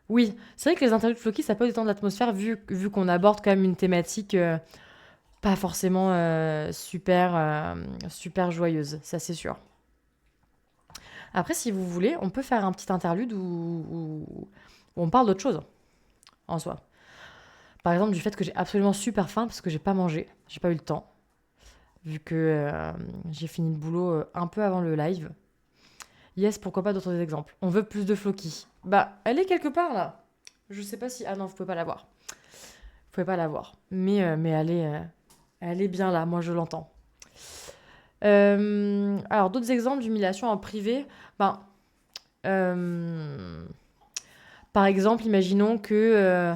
Oui, c'est vrai que les interviews de Floki, ça peut détendre l'atmosphère vu qu'on aborde quand même une thématique pas forcément super joyeuse, ça c'est sûr. Après, si vous voulez, on peut faire un petit interlude où on parle d'autre chose en soi. Par exemple, du fait que j'ai absolument super faim parce que j'ai pas mangé, j'ai pas eu le temps, vu que j'ai fini le boulot un peu avant le live. Yes, pourquoi pas d'autres exemples. On veut plus de Floki. Bah, elle est quelque part là. Je sais pas si. Ah non, vous pouvez pas la voir. Vous pouvez pas la voir. Mais elle est bien là, moi je l'entends. Alors, d'autres exemples d'humiliation en privé. Ben, euh, par exemple, imaginons que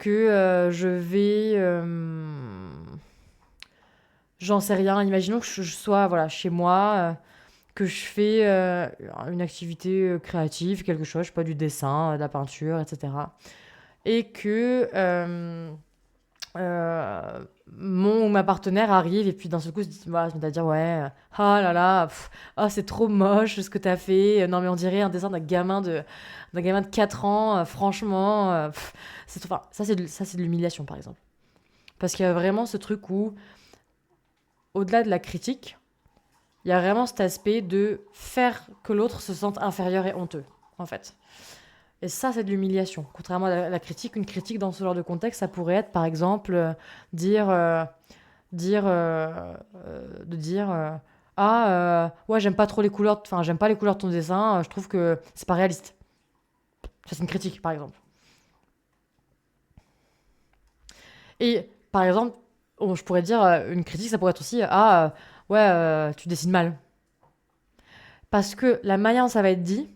je vais. J'en sais rien. Imaginons que je sois voilà, chez moi, que je fais une activité créative, quelque chose, je sais pas, du dessin, de la peinture, etc. Et que mon ou ma partenaire arrive et puis d'un seul coup voilà, se met à dire ouais, ah là là, ah c'est trop moche ce que t'as fait, non mais on dirait un dessin d'un gamin de 4 ans, franchement, enfin, ça c'est de l'humiliation par exemple. Parce qu'il y a vraiment ce truc où, au-delà de la critique, il y a vraiment cet aspect de faire que l'autre se sente inférieur et honteux, en fait. Et ça, c'est de l'humiliation. Contrairement à la critique, une critique dans ce genre de contexte, ça pourrait être, par exemple, dire, dire, de dire, ah, ouais, j'aime pas trop les couleurs, enfin, j'aime pas les couleurs de ton dessin, je trouve que c'est pas réaliste. Ça, c'est une critique, par exemple. Et, par exemple, je pourrais dire, une critique, ça pourrait être aussi, ah, ouais, tu dessines mal. Parce que la manière dont ça va être dit,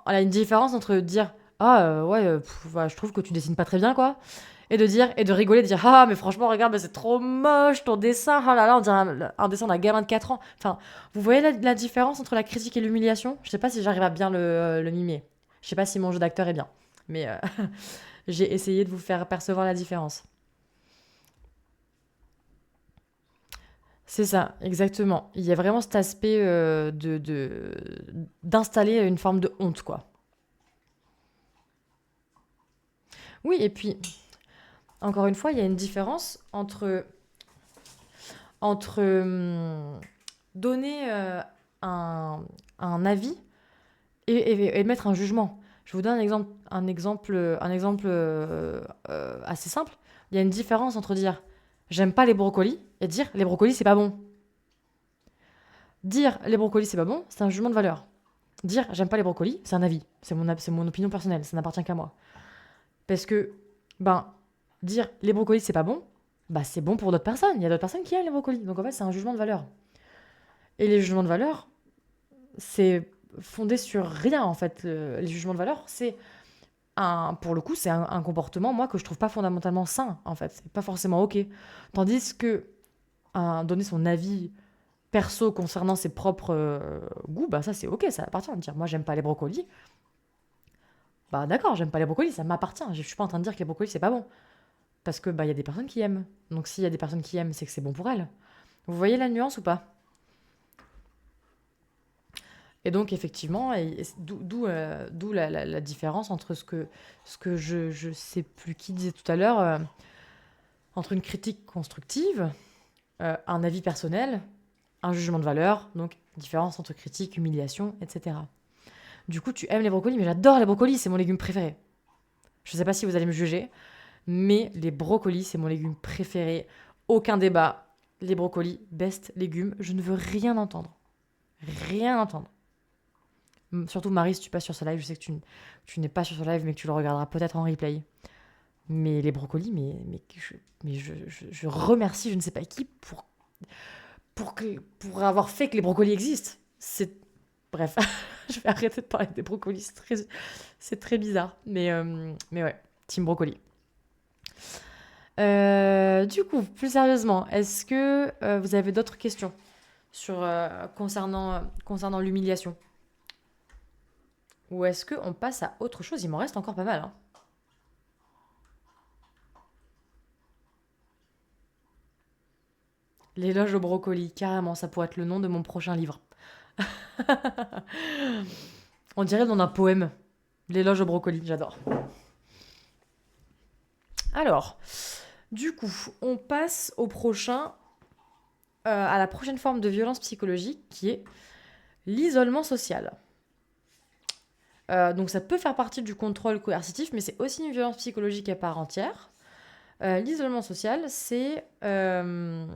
il y a une différence entre dire ah ouais ouais, je trouve que tu dessines pas très bien quoi et de rigoler de dire ah mais franchement regarde mais c'est trop moche ton dessin oh là là on dirait un dessin d'un gamin de 4 ans. Enfin, vous voyez la différence entre la critique et l'humiliation. Je sais pas si j'arrive à bien le mimer. Je sais pas si mon jeu d'acteur est bien, mais j'ai essayé de vous faire percevoir la différence. C'est ça, exactement. Il y a vraiment cet aspect d'installer une forme de honte, quoi. Oui, et puis, encore une fois, il y a une différence entre donner un avis et mettre un jugement. Je vous donne un exemple assez simple. Il y a une différence entre dire j'aime pas les brocolis et dire les brocolis c'est pas bon. Dire les brocolis c'est pas bon, c'est un jugement de valeur. Dire j'aime pas les brocolis, c'est un avis, c'est mon opinion personnelle, ça n'appartient qu'à moi. Parce que, ben, dire les brocolis c'est pas bon, bah c'est bon pour d'autres personnes. Il y a d'autres personnes qui aiment les brocolis. Donc en fait, c'est un jugement de valeur. Et les jugements de valeur, c'est fondé sur rien en fait. Les jugements de valeur, pour le coup, c'est un comportement, moi, que je trouve pas fondamentalement sain en fait. C'est pas forcément ok. Tandis que donner son avis perso concernant ses propres goûts, bah ça c'est ok, ça appartient. Dire moi j'aime pas les brocolis, bah d'accord, j'aime pas les brocolis, ça m'appartient. Je suis pas en train de dire que les brocolis c'est pas bon. Parce que bah il y a des personnes qui aiment. Donc s'il y a des personnes qui aiment, c'est que c'est bon pour elles. Vous voyez la nuance ou pas? Et donc effectivement, d'où la différence entre ce que je sais plus qui disait tout à l'heure, entre une critique constructive, un avis personnel, un jugement de valeur, donc différence entre critique, humiliation, etc. Du coup, tu aimes les brocolis, mais j'adore les brocolis, c'est mon légume préféré. Je sais pas si vous allez me juger, mais les brocolis, c'est mon légume préféré. Aucun débat. Les brocolis, best légumes. Je ne veux rien entendre. Rien entendre. Surtout Marie, si tu passes sur ce live, je sais que tu n'es pas sur ce live, mais que tu le regarderas peut-être en replay. Mais les brocolis, mais je remercie je ne sais pas qui pour avoir fait que les brocolis existent. Bref, je vais arrêter de parler des brocolis, c'est très bizarre. Mais ouais, team brocoli. Du coup, plus sérieusement, est-ce que vous avez d'autres questions concernant l'humiliation? Ou est-ce qu'on passe à autre chose? Il m'en reste encore pas mal, hein. L'éloge au brocoli, carrément, ça pourrait être le nom de mon prochain livre. On dirait le nom d'un poème. L'éloge au brocoli, j'adore. Alors, du coup, on passe à la prochaine forme de violence psychologique qui est l'isolement social. Donc ça peut faire partie du contrôle coercitif, mais c'est aussi une violence psychologique à part entière. L'isolement social, c'est un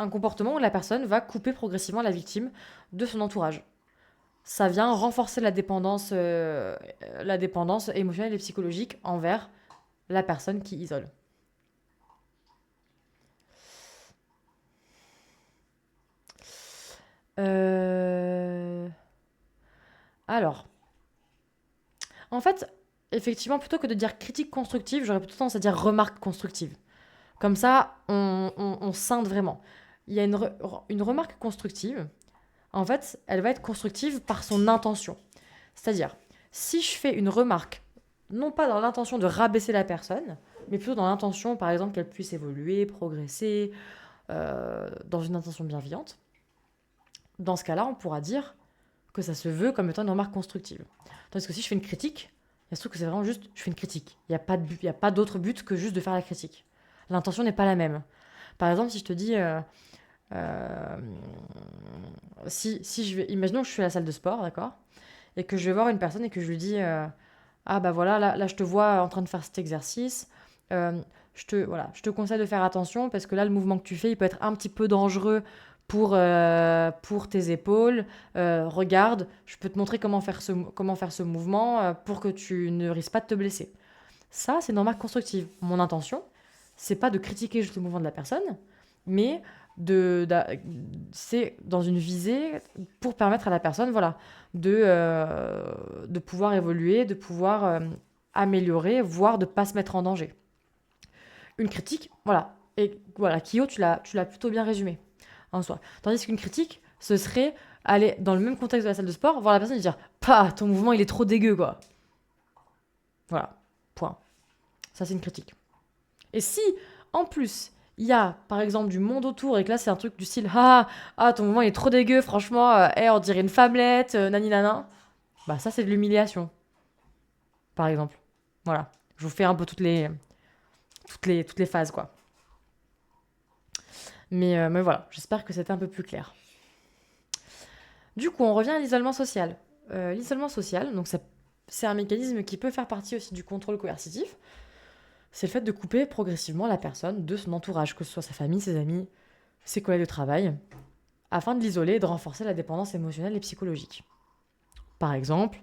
comportement où la personne va couper progressivement la victime de son entourage. Ça vient renforcer la dépendance émotionnelle et psychologique envers la personne qui isole. Euh, Alors, en fait, effectivement, plutôt que de dire critique constructive, j'aurais plutôt tendance à dire remarque constructive. Comme ça, on scinde vraiment. Il y a une remarque constructive. En fait, elle va être constructive par son intention. C'est-à-dire, si je fais une remarque, non pas dans l'intention de rabaisser la personne, mais plutôt dans l'intention, par exemple, qu'elle puisse évoluer, progresser, dans une intention bienveillante, dans ce cas-là, on pourra dire que ça se veut comme étant une remarque constructive. Tandis que si je fais une critique, il se trouve que c'est vraiment juste, je fais une critique. Il n'y a pas d'autre but que juste de faire la critique. L'intention n'est pas la même. Par exemple, si je te dis, euh, si je vais, imaginons que je suis à la salle de sport, d'accord, et que je vais voir une personne et que je lui dis, ah bah voilà, là je te vois en train de faire cet exercice, euh, je te conseille de faire attention parce que là le mouvement que tu fais, il peut être un petit peu dangereux pour tes épaules. Regarde, je peux te montrer comment faire ce mouvement pour que tu ne risques pas de te blesser. Ça, c'est une remarque constructive. Mon intention, c'est pas de critiquer juste le mouvement de la personne, mais c'est dans une visée pour permettre à la personne, voilà, de pouvoir évoluer, de pouvoir améliorer, voire de ne pas se mettre en danger. Une critique, voilà. Et voilà, Kyo, tu l'as plutôt bien résumé en soi. Tandis qu'une critique, ce serait aller dans le même contexte de la salle de sport, voir la personne et dire, pas, ton mouvement il est trop dégueu, quoi. Voilà, point. Ça, c'est une critique. Et si, en plus, il y a, par exemple, du monde autour, et que là, c'est un truc du style ton mouvement il est trop dégueu, franchement, on dirait une femmelette, nani nana, bah ça, c'est de l'humiliation, par exemple. Voilà. Je vous fais un peu toutes les phases, quoi. Mais voilà, j'espère que c'était un peu plus clair. Du coup, on revient à l'isolement social. L'isolement social, donc c'est un mécanisme qui peut faire partie aussi du contrôle coercitif. C'est le fait de couper progressivement la personne de son entourage, que ce soit sa famille, ses amis, ses collègues de travail, afin de l'isoler et de renforcer la dépendance émotionnelle et psychologique. Par exemple,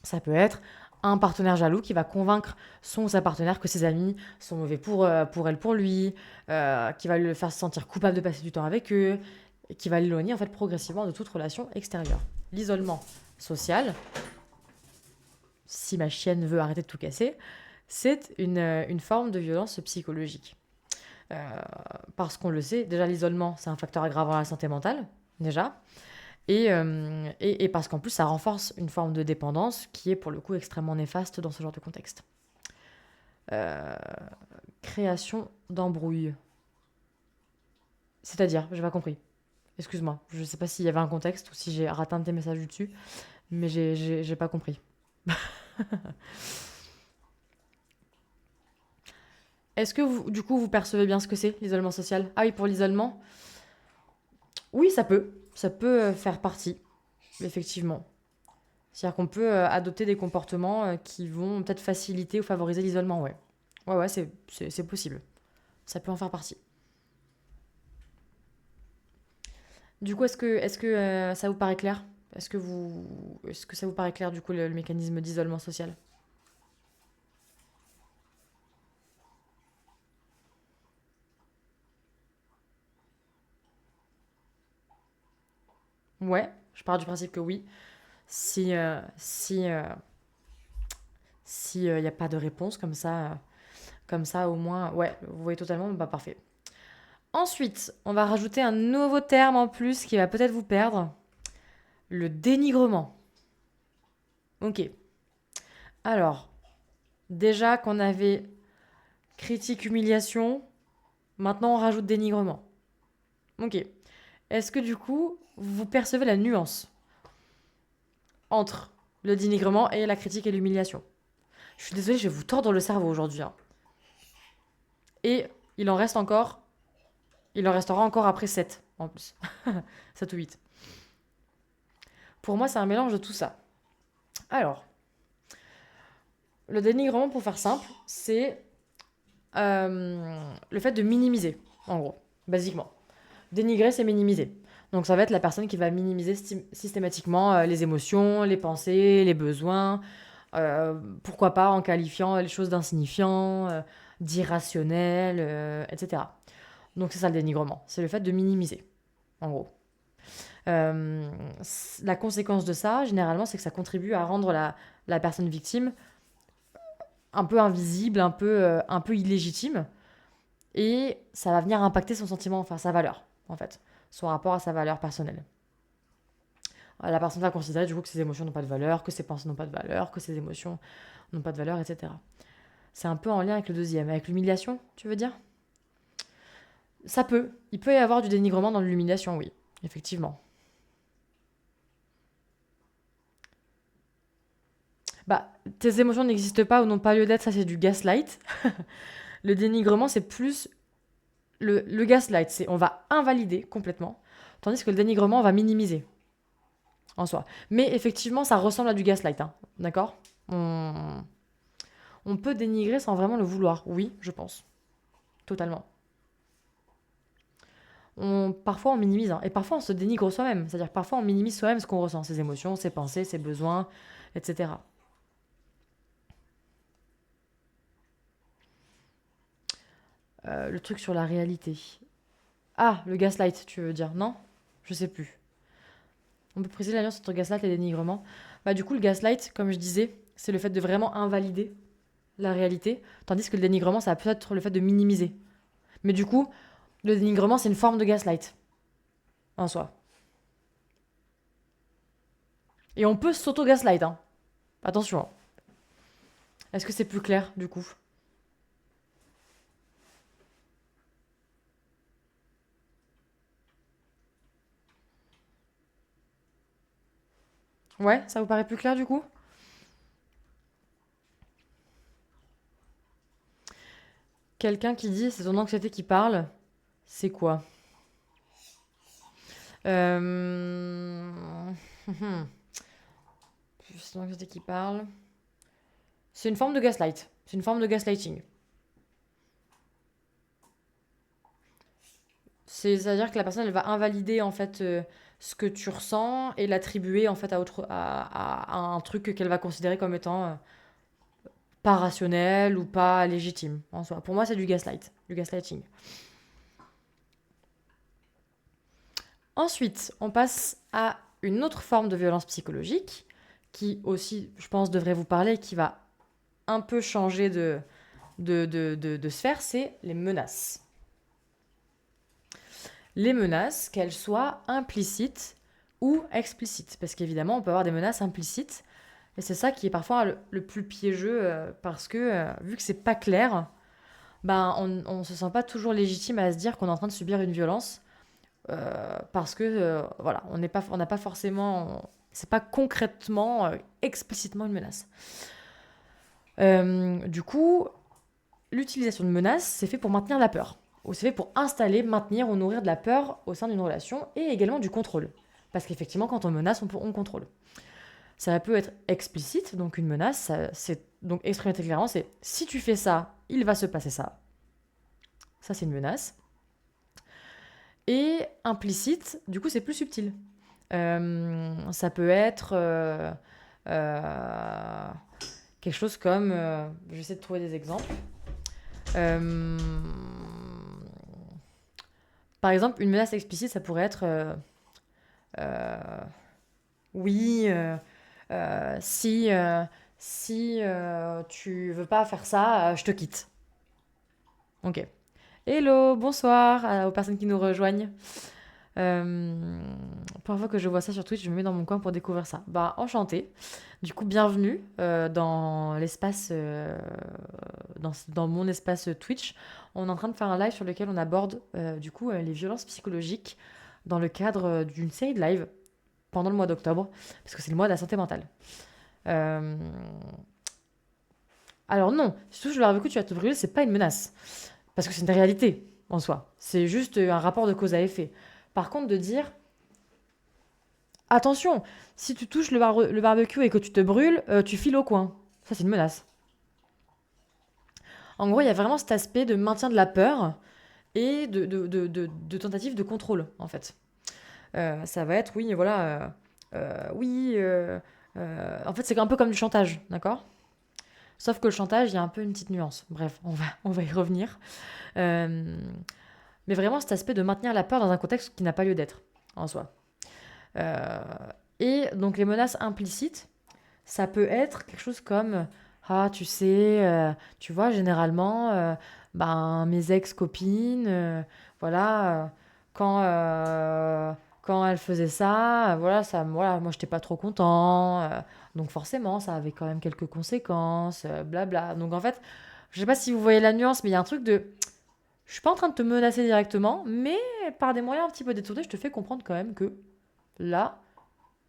ça peut être un partenaire jaloux qui va convaincre son ou sa partenaire que ses amis sont mauvais pour elle, pour lui, qui va le faire se sentir coupable de passer du temps avec eux, et qui va l'éloigner en fait progressivement de toute relation extérieure. L'isolement social, si ma chienne veut arrêter de tout casser, c'est une forme de violence psychologique. Parce qu'on le sait, déjà l'isolement, c'est un facteur aggravant à la santé mentale, déjà. Et parce qu'en plus, ça renforce une forme de dépendance qui est pour le coup extrêmement néfaste dans ce genre de contexte. Euh, Création d'embrouilles. C'est-à-dire, j'ai pas compris. Excuse-moi, je sais pas s'il y avait un contexte ou si j'ai raté un de tes messages du dessus, mais j'ai pas compris. Est-ce que vous, du coup, vous percevez bien ce que c'est, l'isolement social? Ah oui, pour l'isolement, oui, ça peut. Ça peut faire partie, effectivement. C'est-à-dire qu'on peut adopter des comportements qui vont peut-être faciliter ou favoriser l'isolement, ouais. Ouais, ouais, c'est possible. Ça peut en faire partie. Du coup, est-ce que ça vous paraît clair? Est-ce que ça vous paraît clair, du coup, le mécanisme d'isolement social? Ouais, je pars du principe que oui. Si il n'y a pas de réponse comme ça au moins, ouais, vous voyez totalement, bah parfait. Ensuite, on va rajouter un nouveau terme en plus qui va peut-être vous perdre, le dénigrement. Ok. Alors, déjà qu'on avait critique, humiliation, maintenant on rajoute dénigrement. Ok. Est-ce que du coup, vous percevez la nuance entre le dénigrement et la critique et l'humiliation? Je suis désolée, je vais vous tordre le cerveau aujourd'hui, hein. Et il en reste encore, il en restera encore après 7 en plus. 7 ou 8. Pour moi, c'est un mélange de tout ça. Alors, le dénigrement, pour faire simple, c'est le fait de minimiser, en gros, basiquement. Dénigrer, c'est minimiser. Donc ça va être la personne qui va minimiser systématiquement les émotions, les pensées, les besoins, pourquoi pas en qualifiant les choses d'insignifiants, d'irrationnels, etc. Donc c'est ça le dénigrement, c'est le fait de minimiser, en gros. Euh, la conséquence de ça, généralement, c'est que ça contribue à rendre la personne victime un peu invisible, un peu illégitime, et ça va venir impacter son sentiment, enfin sa valeur, en fait, son rapport à sa valeur personnelle. La personne va considérer du coup que ses émotions n'ont pas de valeur, que ses pensées n'ont pas de valeur, que ses émotions n'ont pas de valeur, etc. C'est un peu en lien avec le deuxième, avec l'humiliation, tu veux dire? Ça peut. Il peut y avoir du dénigrement dans l'humiliation, oui, effectivement. Bah, tes émotions n'existent pas ou n'ont pas lieu d'être, ça c'est du gaslight. Le dénigrement, c'est plus le gaslight, c'est on va invalider complètement, tandis que le dénigrement, on va minimiser en soi. Mais effectivement, ça ressemble à du gaslight, hein, d'accord? On peut dénigrer sans vraiment le vouloir, oui, je pense, totalement. Parfois on minimise, hein, et parfois on se dénigre soi-même, c'est-à-dire parfois on minimise soi-même ce qu'on ressent, ses émotions, ses pensées, ses besoins, etc. Le truc sur la réalité. Ah, le gaslight, tu veux dire, non? Je sais plus. On peut préciser l'alliance entre gaslight et dénigrement. Bah du coup, le gaslight, comme je disais, c'est le fait de vraiment invalider la réalité, tandis que le dénigrement, ça va peut-être être le fait de minimiser. Mais du coup, le dénigrement, c'est une forme de gaslight, en soi. Et on peut s'auto-gaslight, hein. Attention, hein. Est-ce que c'est plus clair, du coup? Ouais, ça vous paraît plus clair, du coup? Quelqu'un qui dit c'est ton anxiété qui parle, c'est quoi? Euh... C'est ton anxiété qui parle. C'est une forme de gaslight. C'est une forme de gaslighting. C'est-à-dire que la personne, elle va invalider en fait ce que tu ressens et l'attribuer en fait à un truc qu'elle va considérer comme étant pas rationnel ou pas légitime en soi. Pour moi, c'est du gaslight, du gaslighting. Ensuite, on passe à une autre forme de violence psychologique qui aussi, je pense, devrait vous parler, qui va un peu changer de sphère, c'est les menaces. Les menaces, qu'elles soient implicites ou explicites. Parce qu'évidemment, on peut avoir des menaces implicites. Et c'est ça qui est parfois le plus piégeux, parce que vu que c'est pas clair, ben, on se sent pas toujours légitime à se dire qu'on est en train de subir une violence. Parce que, voilà, on n'a pas forcément. C'est pas concrètement, explicitement une menace. Du coup, l'utilisation de menaces, c'est fait pour maintenir la peur. Ou c'est fait pour installer, maintenir ou nourrir de la peur au sein d'une relation et également du contrôle. Parce qu'effectivement, quand on menace, on contrôle. Ça peut être explicite, donc une menace, c'est donc exprimé très clairement, c'est si tu fais ça, il va se passer ça. Ça, c'est une menace. Et implicite, du coup, c'est plus subtil. Ça peut être euh, quelque chose comme, je vais essayer de trouver des exemples. Euh, Par exemple, une menace explicite, ça pourrait être euh, oui, si tu veux pas faire ça, je te quitte. Ok. Hello, bonsoir aux personnes qui nous rejoignent. Euh, Première fois que je vois ça sur Twitch, je me mets dans mon coin pour découvrir ça. Bah, enchanté. Du coup, bienvenue dans l'espace, dans mon espace Twitch. On est en train de faire un live sur lequel on aborde du coup les violences psychologiques dans le cadre d'une série de lives pendant le mois d'octobre, parce que c'est le mois de la santé mentale. Euh, Alors non, si tu touches le barbecue, tu vas te brûler, c'est pas une menace, parce que c'est une réalité en soi. C'est juste un rapport de cause à effet. Par contre, de dire Attention, si tu touches le barbecue et que tu te brûles, tu files au coin. Ça, c'est une menace. En gros, il y a vraiment cet aspect de maintien de la peur et de tentative de contrôle, en fait. Ça va être, oui, voilà, oui, en fait, c'est un peu comme du chantage, d'accord? Sauf que le chantage, il y a un peu une petite nuance. Bref, on va y revenir. Euh, mais vraiment, cet aspect de maintenir la peur dans un contexte qui n'a pas lieu d'être, en soi. Euh, et donc, les menaces implicites, ça peut être quelque chose comme ah, tu sais, tu vois, généralement, ben, mes ex-copines, voilà, quand, quand elles faisaient ça, voilà, voilà, moi, j'étais pas trop content. Donc, forcément, ça avait quand même quelques conséquences, blabla. Donc, en fait, je sais pas si vous voyez la nuance, mais il y a un truc de. Je suis pas en train de te menacer directement, mais par des moyens un petit peu détournés, je te fais comprendre quand même que là,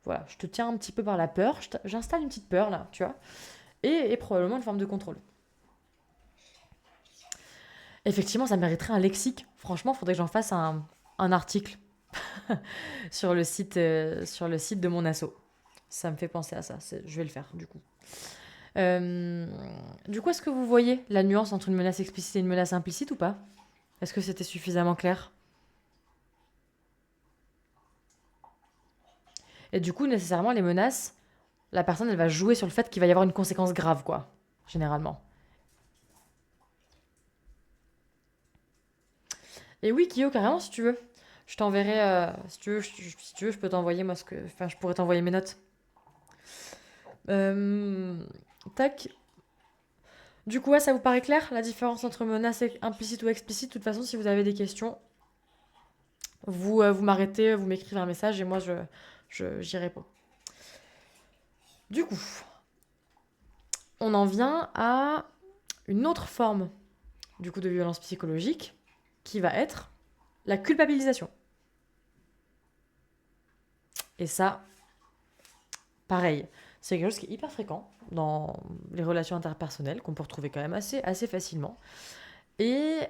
voilà, je te tiens un petit peu par la peur, j'installe une petite peur là, tu vois, et probablement une forme de contrôle. Effectivement, ça mériterait un lexique. Franchement, il faudrait que j'en fasse un article sur le site de mon asso. Ça me fait penser à ça, je vais le faire du coup. Euh, du coup, est-ce que vous voyez la nuance entre une menace explicite et une menace implicite ou pas? Est-ce que c'était suffisamment clair? Et du coup, nécessairement, les menaces, la personne, elle va jouer sur le fait qu'il va y avoir une conséquence grave, quoi, généralement. Et oui, Kyo, carrément, si tu veux. Je t'enverrai, si tu veux, si tu veux, je peux t'envoyer moi enfin, je pourrais t'envoyer mes notes. Euh, tac. Du coup, ouais, ça vous paraît clair, la différence entre menace implicite ou explicite? De toute façon, si vous avez des questions, vous m'arrêtez, vous m'écrivez un message et moi, j'y réponds. Du coup, on en vient à une autre forme, du coup, de violence psychologique, qui va être la culpabilisation. Et ça, pareil, c'est quelque chose qui est hyper fréquent dans les relations interpersonnelles, qu'on peut retrouver quand même assez facilement. Et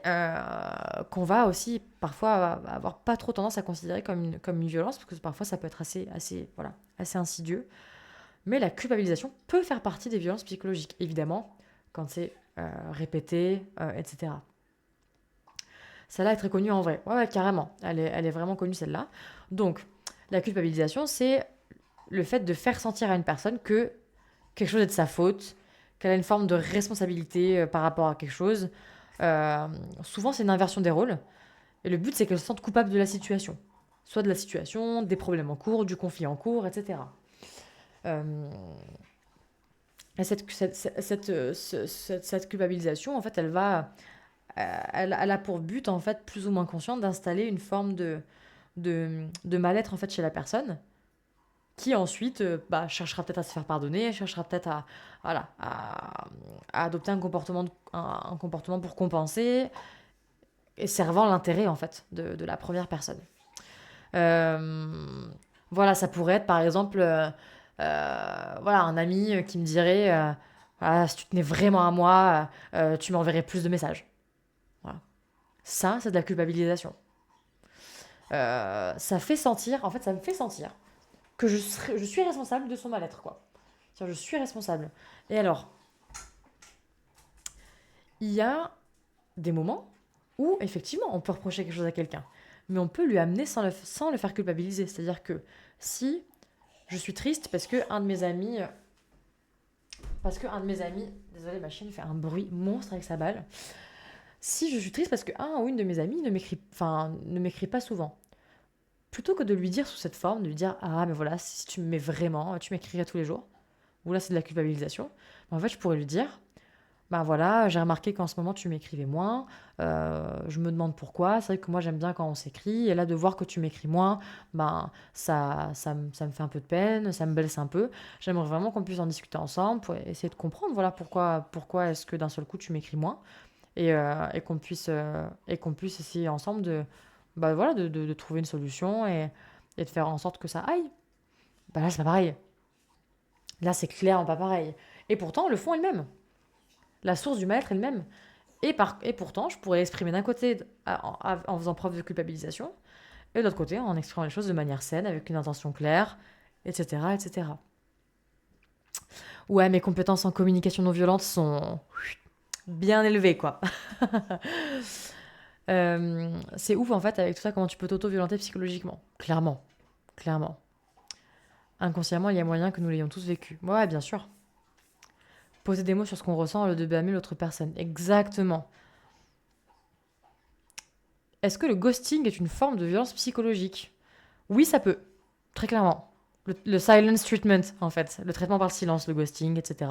qu'on va aussi parfois avoir pas trop tendance à considérer comme une violence, parce que parfois ça peut être voilà, assez insidieux. Mais la culpabilisation peut faire partie des violences psychologiques, évidemment, quand c'est répété, etc. Celle-là est très connue en vrai. Ouais, ouais, carrément. Elle est vraiment connue, celle-là. Donc, la culpabilisation, c'est le fait de faire sentir à une personne que quelque chose est de sa faute, qu'elle a une forme de responsabilité par rapport à quelque chose. Euh, Souvent, c'est une inversion des rôles. Et le but, c'est qu'elle se sente coupable de la situation. Soit de la situation, des problèmes en cours, du conflit en cours, etc. Euh, et cette culpabilisation, en fait, elle a pour but, en fait, plus ou moins conscient, d'installer une forme de mal-être, en fait, chez la personne, qui ensuite bah, cherchera peut-être à se faire pardonner, cherchera peut-être voilà, à adopter un comportement pour compenser, et servant l'intérêt en fait de la première personne. Euh, voilà, ça pourrait être par exemple voilà, un ami qui me dirait voilà, si tu tenais vraiment à moi, tu m'enverrais plus de messages. Voilà. Ça, c'est de la culpabilisation. Ça fait sentir, en fait, ça me fait sentir que je suis responsable de son mal-être, quoi. C'est-à-dire, je suis responsable. Et alors, il y a des moments où, effectivement, on peut reprocher quelque chose à quelqu'un, mais on peut lui amener sans le faire culpabiliser. C'est-à-dire que si je suis triste parce que un de mes amis, désolé, ma chienne fait un bruit monstre avec sa balle. Si je suis triste parce que un ou une de mes amis ne m'écrit pas souvent, plutôt que de lui dire sous cette forme, de lui dire ah mais voilà, si tu m'aimais vraiment, tu m'écrirais tous les jours. Ou là c'est de la culpabilisation. En fait, je pourrais lui dire ben voilà, j'ai remarqué qu'en ce moment tu m'écrivais moins, je me demande pourquoi, c'est vrai que moi j'aime bien quand on s'écrit, et là de voir que tu m'écris moins, ben ça me fait un peu de peine, ça me blesse un peu. J'aimerais vraiment qu'on puisse en discuter ensemble pour essayer de comprendre voilà, pourquoi est-ce que d'un seul coup tu m'écris moins, et qu'on puisse essayer ensemble bah, voilà, de trouver une solution et de faire en sorte que ça aille. Ben là c'est pas pareil, là c'est clairement pas pareil. Et pourtant le fond est le même, la source du mal-être est le même. Et pourtant, je pourrais l'exprimer d'un côté en faisant preuve de culpabilisation, et de l'autre côté en exprimant les choses de manière saine, avec une intention claire, etc., etc. Ouais, mes compétences en communication non violente sont bien élevées, quoi. C'est ouf, en fait, avec tout ça, comment tu peux t'auto-violenter psychologiquement. Clairement, clairement. Inconsciemment, il y a moyen que nous l'ayons tous vécu. Ouais, bien sûr. Poser des mots sur ce qu'on ressent au lieu de blâmer l'autre personne. Exactement. Est-ce que le ghosting est une forme de violence psychologique? Oui, ça peut. Très clairement. Le silence treatment, en fait. Le traitement par le silence, le ghosting, etc.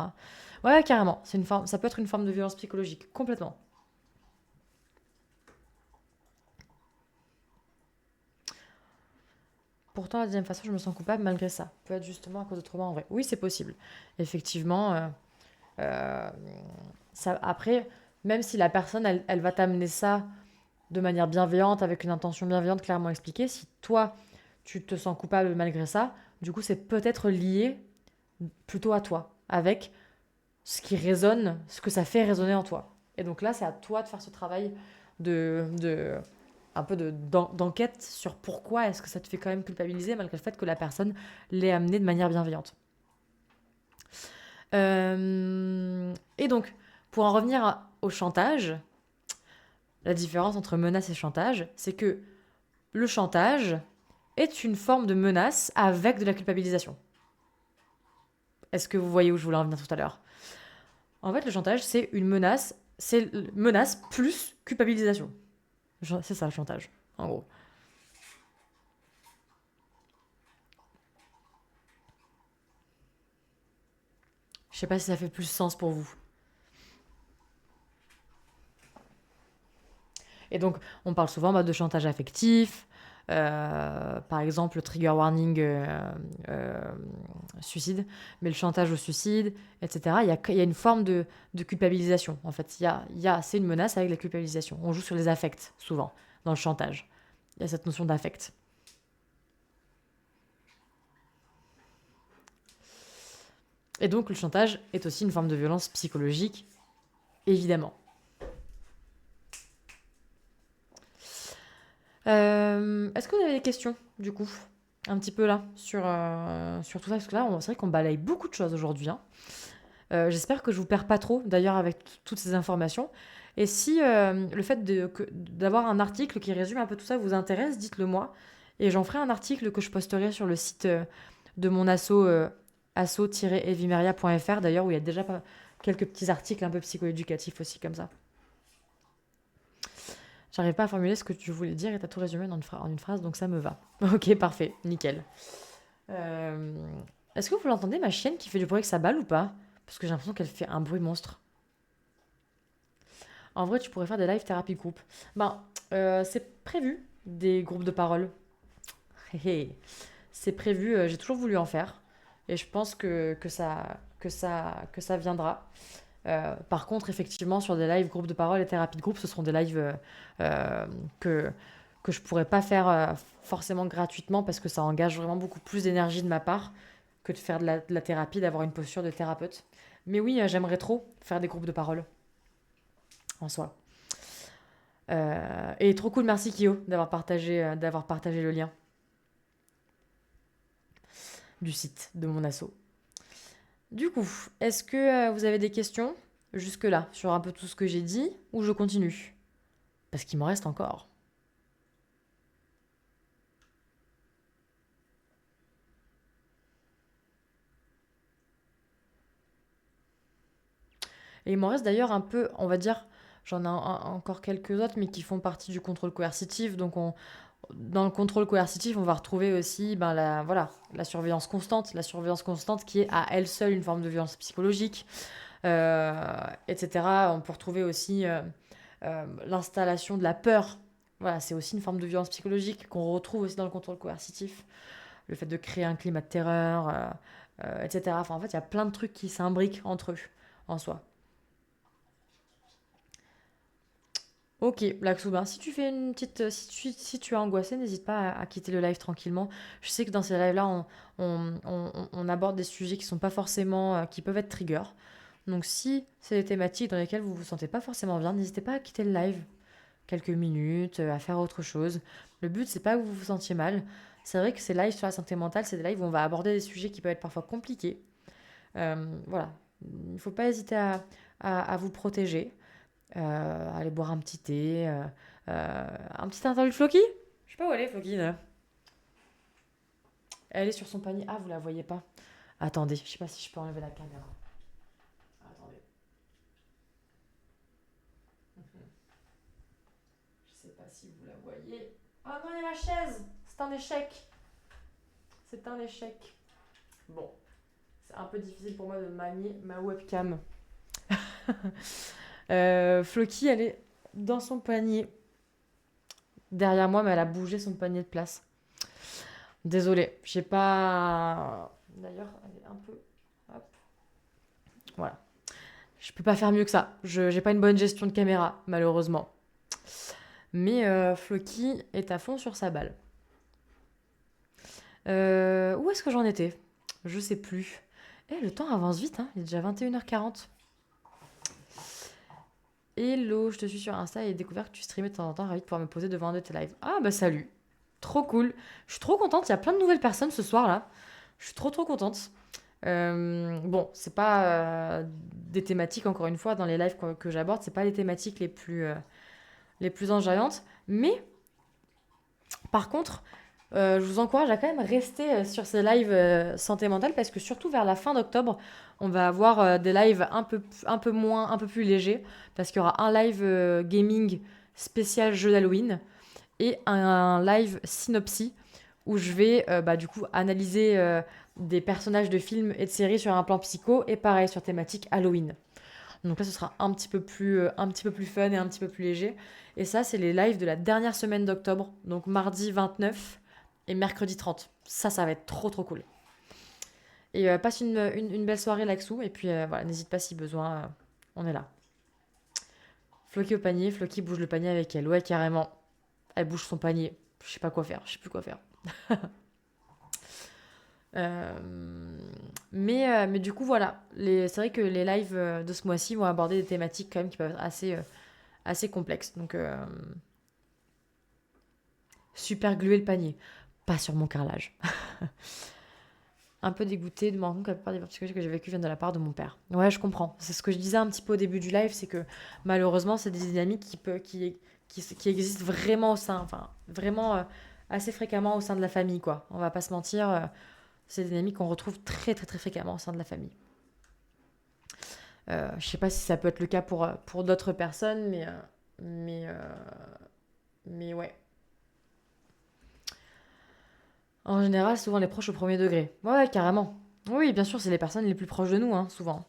Ouais, carrément. C'est une forme, ça peut être une forme de violence psychologique. Complètement. Pourtant, la deuxième façon, je me sens coupable malgré ça. Peut être justement à cause de trauma en vrai. Oui, c'est possible. Effectivement, euh, ça, après, même si la personne, elle va t'amener ça de manière bienveillante, avec une intention bienveillante clairement expliquée, si toi, tu te sens coupable malgré ça, du coup, c'est peut-être lié plutôt à toi, avec ce qui résonne, ce que ça fait résonner en toi. Et donc là, c'est à toi de faire ce travail de un peu d'enquête sur pourquoi est-ce que ça te fait quand même culpabiliser malgré le fait que la personne l'ait amené de manière bienveillante. Et donc, pour en revenir au chantage, la différence entre menace et chantage, c'est que le chantage est une forme de menace avec de la culpabilisation. Est-ce que vous voyez où je voulais en venir tout à l'heure? En fait, le chantage, c'est menace plus culpabilisation. C'est ça le chantage, en gros. Je sais pas si ça fait plus sens pour vous. Et donc, on parle souvent de chantage affectif, par exemple, le trigger warning euh, suicide, mais le chantage au suicide, etc. Il y a une forme de culpabilisation, en fait. C'est une menace avec la culpabilisation. On joue sur les affects, souvent, dans le chantage. Il y a cette notion d'affect. Et donc, le chantage est aussi une forme de violence psychologique, évidemment. Est-ce que vous avez des questions, du coup, un petit peu là, sur tout ça? Parce que là, c'est vrai qu'on balaye beaucoup de choses aujourd'hui, hein. J'espère que je vous perds pas trop, d'ailleurs, avec toutes ces informations. Et si le fait d'avoir un article qui résume un peu tout ça vous intéresse, dites-le moi. Et j'en ferai un article que je posterai sur le site de mon asso-evimeria.fr, d'ailleurs, où il y a déjà quelques petits articles un peu psychoéducatifs aussi, comme ça. J'arrive pas à formuler ce que tu voulais dire et t'as tout résumé en une phrase, donc ça me va. Ok, parfait, nickel. Euh, Est-ce que vous l'entendez, ma chienne qui fait du bruit avec sa balle ou pas? Parce que j'ai l'impression qu'elle fait un bruit monstre. En vrai, tu pourrais faire des live thérapie groupe. Ben, c'est prévu, des groupes de parole. C'est prévu, j'ai toujours voulu en faire. Et je pense que ça viendra. Par contre, effectivement, sur des lives groupes de parole et thérapie de groupe, ce seront des lives euh, que, que je pourrais pas faire forcément gratuitement parce que ça engage vraiment beaucoup plus d'énergie de ma part que de faire de la thérapie, d'avoir une posture de thérapeute. Mais oui, j'aimerais trop faire des groupes de parole en soi. Et trop cool, merci Kyo d'avoir partagé le lien du site de mon asso. Du coup, est-ce que vous avez des questions jusque-là sur un peu tout ce que j'ai dit ou je continue? Parce qu'il m'en reste encore. Et il m'en reste d'ailleurs un peu, on va dire, j'en ai encore quelques autres, mais qui font partie du contrôle coercitif. Donc, dans le contrôle coercitif, on va retrouver aussi voilà, la surveillance constante. La surveillance constante qui est à elle seule une forme de violence psychologique, etc. On peut retrouver aussi l'installation de la peur. Voilà, c'est aussi une forme de violence psychologique qu'on retrouve aussi dans le contrôle coercitif. Le fait de créer un climat de terreur, etc. Enfin, en fait, il y a plein de trucs qui s'imbriquent entre eux en soi. Ok, Black Soup, hein. Si tu fais une petite, si tu es angoissé, n'hésite pas à quitter le live tranquillement. Je sais que dans ces lives-là, on aborde des sujets qui sont pas forcément, qui peuvent être triggers. Donc si c'est des thématiques dans lesquelles vous vous sentez pas forcément bien, n'hésitez pas à quitter le live quelques minutes, à faire autre chose. Le but c'est pas que vous vous sentiez mal, c'est vrai que ces lives sur la santé mentale, c'est des lives où on va aborder des sujets qui peuvent être parfois compliqués. Voilà, il ne faut pas hésiter à vous protéger, aller boire un petit thé, un petit interlude Floki. Je sais pas où elle est, Floki, là. Elle est sur son panier. Ah, vous la voyez pas. Attendez, je sais pas si je peux enlever la caméra. Attendez. Je sais pas si vous la voyez. Oh non, il y a la chaise. C'est un échec. C'est un échec. Bon, c'est un peu difficile pour moi de manier ma webcam. Floki, elle est dans son panier. Derrière moi, mais elle a bougé son panier de place. Désolée, j'ai pas. D'ailleurs, elle est un peu. Hop. Voilà. Je peux pas faire mieux que ça. Je j'ai pas une bonne gestion de caméra, malheureusement. Mais Floki est à fond sur sa balle. Où est-ce que j'en étais? Je sais plus. Eh, le temps avance vite, hein. Il est déjà 21h40. Hello, je te suis sur Insta et j'ai découvert que tu streamais de temps en temps. Ravi de pouvoir me poser devant un de tes lives. Ah bah salut. Trop cool. Je suis trop contente. Il y a plein de nouvelles personnes ce soir là. Je suis trop contente. Bon, c'est pas des thématiques, encore une fois, dans les lives que j'aborde, c'est pas les thématiques les plus enjaillantes. Mais par contre, je vous encourage à quand même rester sur ces lives santé mentale parce que surtout vers la fin d'octobre, on va avoir des lives un peu moins, un peu plus légers parce qu'il y aura un live gaming spécial jeu d'Halloween et un live synopsis où je vais bah, du coup analyser des personnages de films et de séries sur un plan psycho et pareil sur thématique Halloween. Donc là, ce sera un petit peu plus fun et un petit peu plus léger. Et ça, c'est les lives de la dernière semaine d'octobre, donc mardi 29 et mercredi 30. Ça va être trop cool. Et passe une belle soirée, Laxou. Et puis voilà, n'hésite pas si besoin, on est là. Floki au panier, Floki bouge le panier avec elle. Ouais, carrément. Elle bouge son panier. Je sais pas quoi faire, je sais plus quoi faire. Mais du coup, voilà. C'est vrai que les lives de ce mois-ci vont aborder des thématiques quand même qui peuvent être assez complexes. Donc, super gluer le panier. Pas sur mon carrelage. Un peu dégoûtée de me rendre compte que la plupart des psychologies que j'ai vécues viennent de la part de mon père. Ouais, je comprends. C'est ce que je disais un petit peu au début du live, c'est que malheureusement, c'est des dynamiques qui existent vraiment au sein, enfin, vraiment assez fréquemment au sein de la famille, quoi. On va pas se mentir, c'est des dynamiques qu'on retrouve très fréquemment au sein de la famille. Je sais pas si ça peut être le cas pour d'autres personnes, mais, euh, mais ouais. En général, souvent les proches au premier degré. Ouais, carrément. Oui, bien sûr, c'est les personnes les plus proches de nous, hein, souvent.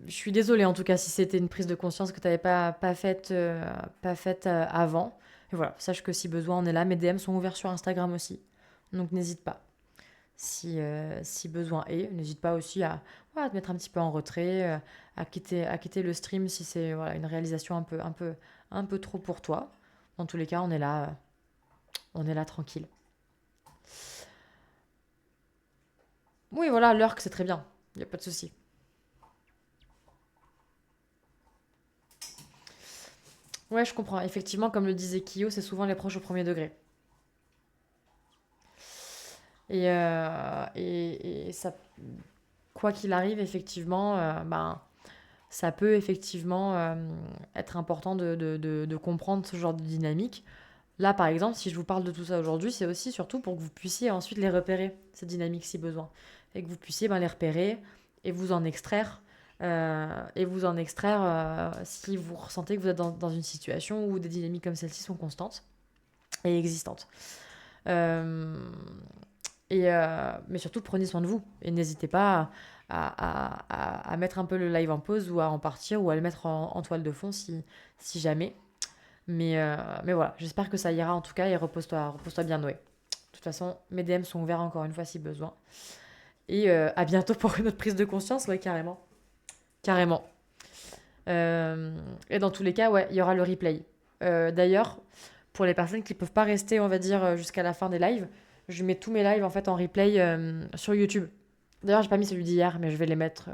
Je suis désolée en tout cas si c'était une prise de conscience que tu n'avais pas faite avant. Et voilà, sache que si besoin, on est là. Mes DM sont ouverts sur Instagram aussi. Donc n'hésite pas. Si besoin est, n'hésite pas aussi à, voilà, te mettre un petit peu en retrait, à quitter le stream si c'est voilà, une réalisation un peu trop pour toi. Dans tous les cas, on est là tranquille. Oui, voilà, l'heure c'est très bien. Il n'y a pas de souci. Ouais, je comprends. Effectivement, comme le disait Kyo, c'est souvent les proches au premier degré. Et ça, quoi qu'il arrive, effectivement, ben, ça peut effectivement être important de comprendre ce genre de dynamique. Là, par exemple, si je vous parle de tout ça aujourd'hui, c'est aussi surtout pour que vous puissiez ensuite les repérer, ces dynamiques si besoin. Et que vous puissiez ben, les repérer et vous en extraire. Si vous ressentez que vous êtes dans une situation où des dynamiques comme celle-ci sont constantes et existantes. Euh, mais surtout, prenez soin de vous. Et n'hésitez pas à mettre un peu le live en pause ou à en partir ou à le mettre en toile de fond si jamais. Mais voilà, j'espère que ça ira en tout cas et repose-toi bien, Noé. De toute façon, mes DM sont ouverts encore une fois si besoin. Et à bientôt pour une autre prise de conscience, ouais, carrément. Carrément. Et dans tous les cas, ouais, il y aura le replay. D'ailleurs, pour les personnes qui ne peuvent pas rester, on va dire, jusqu'à la fin des lives, je mets tous mes lives en fait en replay sur YouTube. D'ailleurs, j'ai pas mis celui d'hier, mais je vais les mettre,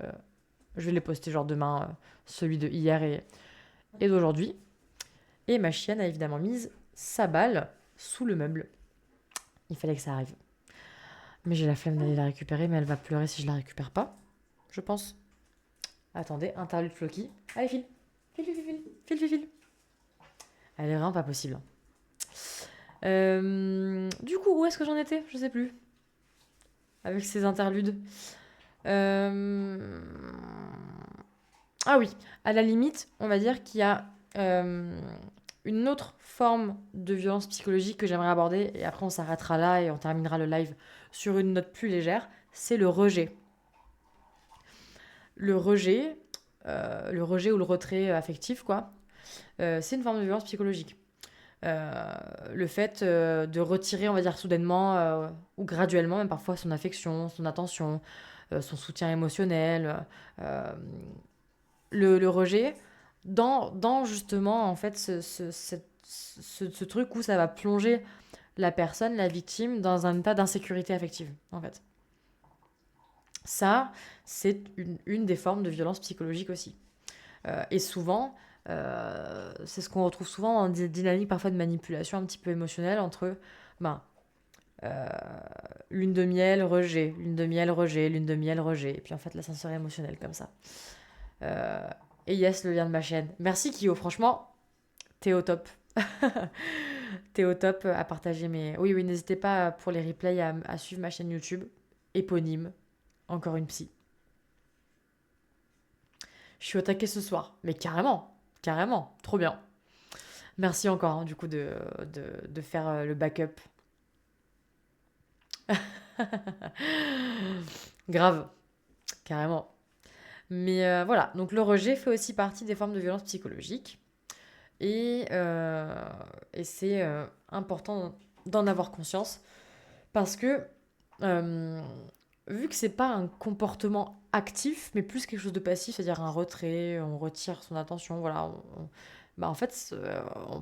je vais les poster genre demain, celui de hier et d'aujourd'hui. Et ma chienne a évidemment mis sa balle sous le meuble. Il fallait que ça arrive. Mais j'ai la flemme d'aller la récupérer, mais elle va pleurer si je la récupère pas, je pense. Attendez, interlude Floki. Allez, file. File, file, file, file, file, file. Elle est vraiment pas possible. Du coup, où est-ce que j'en étais? Je sais plus. Avec ces interludes. Ah oui, à la limite, on va dire qu'il y a une autre forme de violence psychologique que j'aimerais aborder, et après on s'arrêtera là et on terminera le live sur une note plus légère, c'est le rejet. Le rejet ou le retrait affectif, quoi, c'est une forme de violence psychologique. Le fait de retirer, on va dire, soudainement ou graduellement, même parfois, son affection, son attention, son soutien émotionnel, euh, le rejet, dans justement, en fait, ce truc où ça va plonger la personne, la victime, dans un état d'insécurité affective, en fait. Ça, c'est une des formes de violence psychologique aussi. Et souvent, c'est ce qu'on retrouve souvent en dynamique parfois de manipulation un petit peu émotionnelle entre ben, euh, lune de miel, rejet, lune de miel, rejet, lune de miel, rejet. Et puis en fait, l'ascenseur émotionnel comme ça. Euh, et yes, le lien de ma chaîne. Merci Kyo, franchement, t'es au top. T'es au top à partager mes... Oui, oui, n'hésitez pas pour les replays à suivre ma chaîne YouTube, éponyme, encore une psy. Je suis au taquet ce soir, mais carrément, carrément, trop bien. Merci encore, hein, du coup, de faire le backup. Grave, carrément. Mais voilà, donc le rejet fait aussi partie des formes de violence psychologique. Et c'est important d'en avoir conscience parce que euh, vu que c'est pas un comportement actif, mais plus quelque chose de passif, c'est-à-dire un retrait, on retire son attention, voilà. Bah en fait,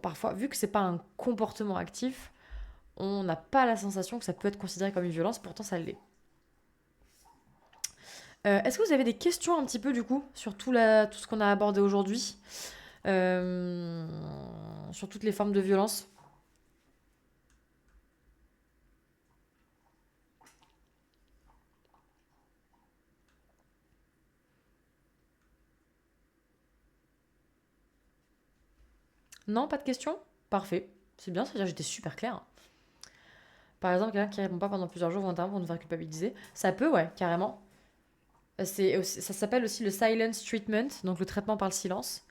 parfois, vu que c'est pas un comportement actif, on n'a pas la sensation que ça peut être considéré comme une violence, pourtant ça l'est. Est-ce que vous avez des questions un petit peu du coup sur tout ce qu'on a abordé aujourd'hui, euh, sur toutes les formes de violence? Non, pas de questions? Parfait. C'est bien, c'est-à-dire que j'étais super claire. Par exemple, quelqu'un qui répond pas pendant plusieurs jours volontairement pour nous faire culpabiliser. Ça peut, ouais, carrément. Ça s'appelle aussi le silence treatment, donc le traitement par le silence.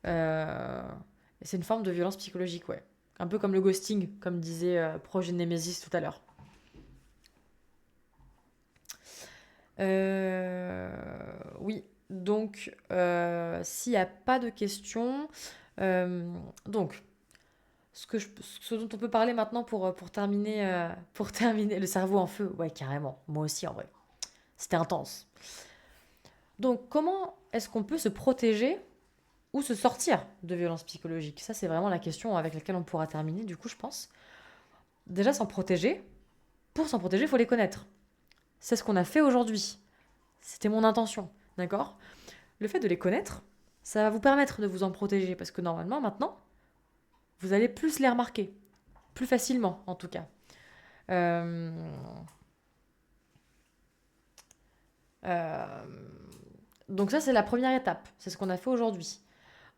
Euh, c'est une forme de violence psychologique, ouais. Un peu comme le ghosting, comme disait Projet Nemesis tout à l'heure. Euh, oui, donc s'il n'y a pas de questions, euh, donc ce dont on peut parler maintenant pour terminer le cerveau en feu, ouais, carrément. Moi aussi, en vrai. C'était intense. Donc, comment est-ce qu'on peut se protéger ou se sortir de violences psychologiques? Ça, c'est vraiment la question avec laquelle on pourra terminer, du coup, je pense. Déjà, s'en protéger. Pour s'en protéger, il faut les connaître. C'est ce qu'on a fait aujourd'hui. C'était mon intention, d'accord? Le fait de les connaître, ça va vous permettre de vous en protéger, parce que normalement, maintenant, vous allez plus les remarquer. Plus facilement, en tout cas. Euh, euh, donc ça, c'est la première étape. C'est ce qu'on a fait aujourd'hui.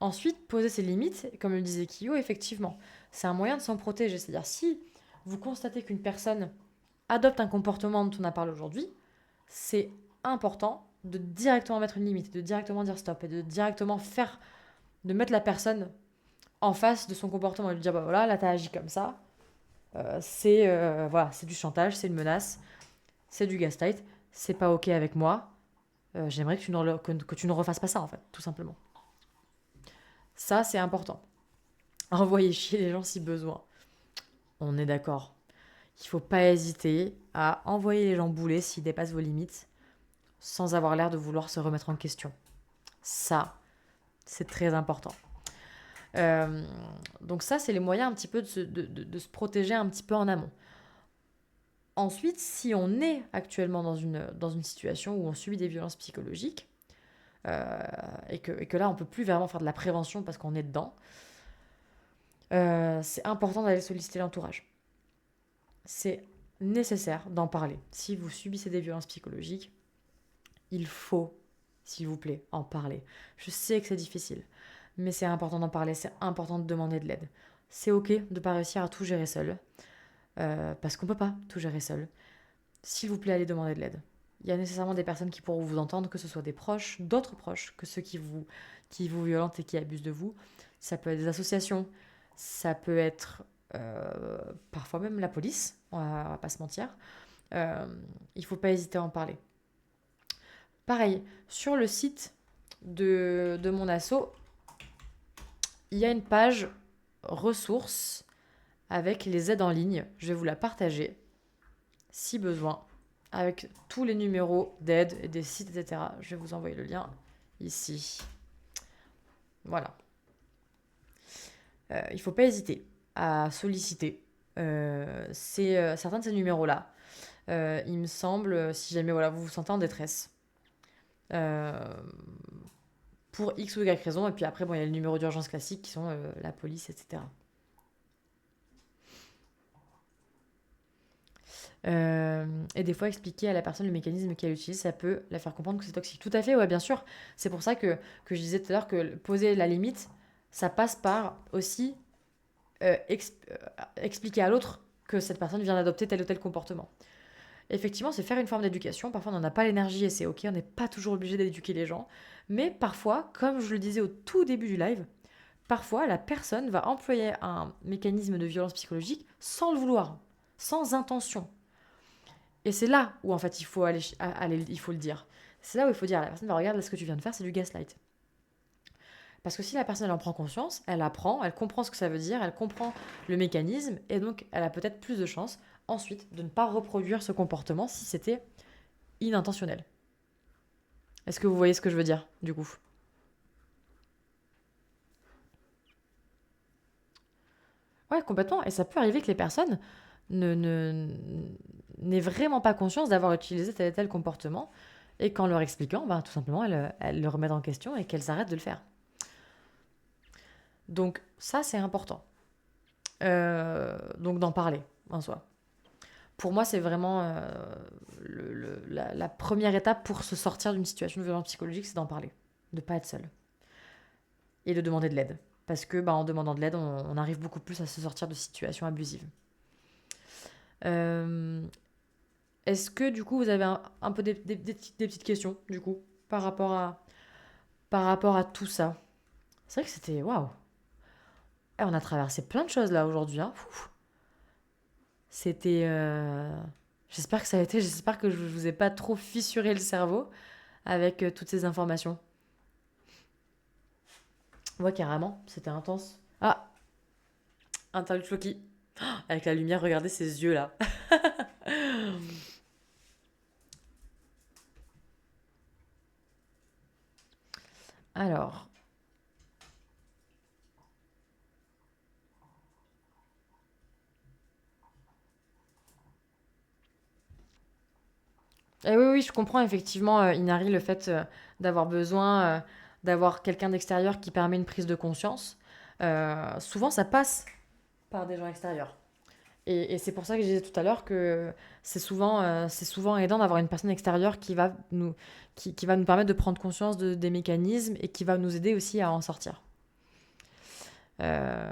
Ensuite, poser ses limites, comme le disait Kyo, effectivement, c'est un moyen de s'en protéger. C'est-à-dire, si vous constatez qu'une personne adopte un comportement dont on a parlé aujourd'hui, c'est important de directement mettre une limite, de directement dire stop et de directement de mettre la personne en face de son comportement et lui dire bah voilà, là t'as agi comme ça, voilà, c'est du chantage, c'est une menace, c'est du gaslight, c'est pas ok avec moi, j'aimerais que tu ne refasses pas ça en fait, tout simplement. Ça, c'est important. Envoyer chier les gens si besoin. On est d'accord. Il faut pas hésiter à envoyer les gens bouler s'ils dépassent vos limites, sans avoir l'air de vouloir se remettre en question. Ça, c'est très important. Euh, donc ça, c'est les moyens un petit peu de se protéger un petit peu en amont. Ensuite, si on est actuellement dans une situation où on subit des violences psychologiques, et que là, on peut plus vraiment faire de la prévention parce qu'on est dedans, C'est important d'aller solliciter l'entourage. C'est nécessaire d'en parler. Si vous subissez des violences psychologiques, il faut, s'il vous plaît, en parler. Je sais que c'est difficile, mais c'est important d'en parler, c'est important de demander de l'aide. C'est ok de ne pas réussir à tout gérer seul, parce qu'on ne peut pas tout gérer seul. S'il vous plaît, allez demander de l'aide. Il y a nécessairement des personnes qui pourront vous entendre, que ce soit des proches, d'autres proches, que ceux qui vous violentent et qui abusent de vous. Ça peut être des associations, ça peut être parfois même la police, on va pas se mentir. Euh, il ne faut pas hésiter à en parler. Pareil, sur le site de mon asso, il y a une page ressources avec les aides en ligne. Je vais vous la partager si besoin, avec tous les numéros d'aide et des sites, etc. Je vais vous envoyer le lien ici. Voilà. Il ne faut pas hésiter à solliciter certains de ces numéros-là. Il me semble, si jamais voilà, vous vous sentez en détresse, euh, pour X ou Y raison, et puis après, bon, il y a le numéro d'urgence classique qui sont la police, etc. Et des fois, expliquer à la personne le mécanisme qu'elle utilise, ça peut la faire comprendre que c'est toxique. Tout à fait, ouais, bien sûr. C'est pour ça que je disais tout à l'heure que poser la limite, ça passe par aussi expliquer à l'autre que cette personne vient d'adopter tel ou tel comportement. Effectivement, c'est faire une forme d'éducation. Parfois, on n'en a pas l'énergie et c'est ok, on n'est pas toujours obligé d'éduquer les gens. Mais parfois, comme je le disais au tout début du live, parfois la personne va employer un mécanisme de violence psychologique sans le vouloir, sans intention. Et c'est là où en fait il faut le dire. C'est là où il faut dire à la personne, bah, regarde, là, ce que tu viens de faire, c'est du gaslight. Parce que si la personne elle en prend conscience, elle apprend, elle comprend ce que ça veut dire, elle comprend le mécanisme, et donc elle a peut-être plus de chances ensuite de ne pas reproduire ce comportement si c'était inintentionnel. Est-ce que vous voyez ce que je veux dire, du coup? Ouais, complètement. Et ça peut arriver que les personnes ne, ne- n'aient vraiment pas conscience d'avoir utilisé tel et tel comportement, et qu'en leur expliquant, ben, tout simplement, elles le remettent en question et qu'elles arrêtent de le faire. Donc ça, c'est important. Donc d'en parler en soi. Pour moi, c'est vraiment la première étape pour se sortir d'une situation de violence psychologique, c'est d'en parler, de ne pas être seul et de demander de l'aide. Parce que bah, en demandant de l'aide, on arrive beaucoup plus à se sortir de situations abusives. Euh, Est-ce que du coup, vous avez un peu des petites questions, du coup, par rapport à tout ça? C'est vrai que c'était waouh! Eh, on a traversé plein de choses là aujourd'hui. Hein. C'était. J'espère que ça a été. J'espère que je vous ai pas trop fissuré le cerveau avec toutes ces informations. Ouais, carrément, c'était intense. Ah, Interlude Loki. Avec la lumière, regardez ses yeux là. Alors. Oui, oui, je comprends effectivement, Inari, le fait d'avoir besoin d'avoir quelqu'un d'extérieur qui permet une prise de conscience. Souvent, ça passe par des gens extérieurs. Et c'est pour ça que je disais tout à l'heure que c'est souvent aidant d'avoir une personne extérieure qui va nous permettre de prendre conscience des mécanismes et qui va nous aider aussi à en sortir. Euh,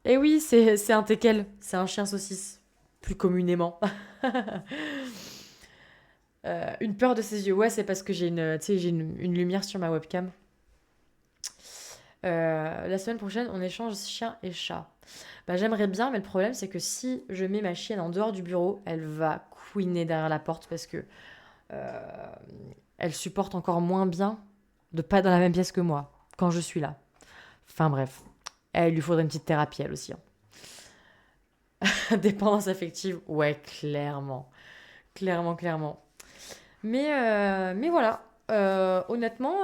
Et oui, c'est un teckel, c'est un chien saucisse, plus communément. Une peur de ses yeux, ouais, c'est parce que tu sais, j'ai une lumière sur ma webcam. La semaine prochaine, on échange chien et chat. Bah, j'aimerais bien, mais le problème, c'est que si je mets ma chienne en dehors du bureau, elle va couiner derrière la porte parce que euh, elle supporte encore moins bien de pas être dans la même pièce que moi quand je suis là. Enfin bref, il lui faudrait une petite thérapie, elle aussi. Hein. Dépendance affective, ouais, clairement. Clairement, clairement. Mais voilà. Honnêtement,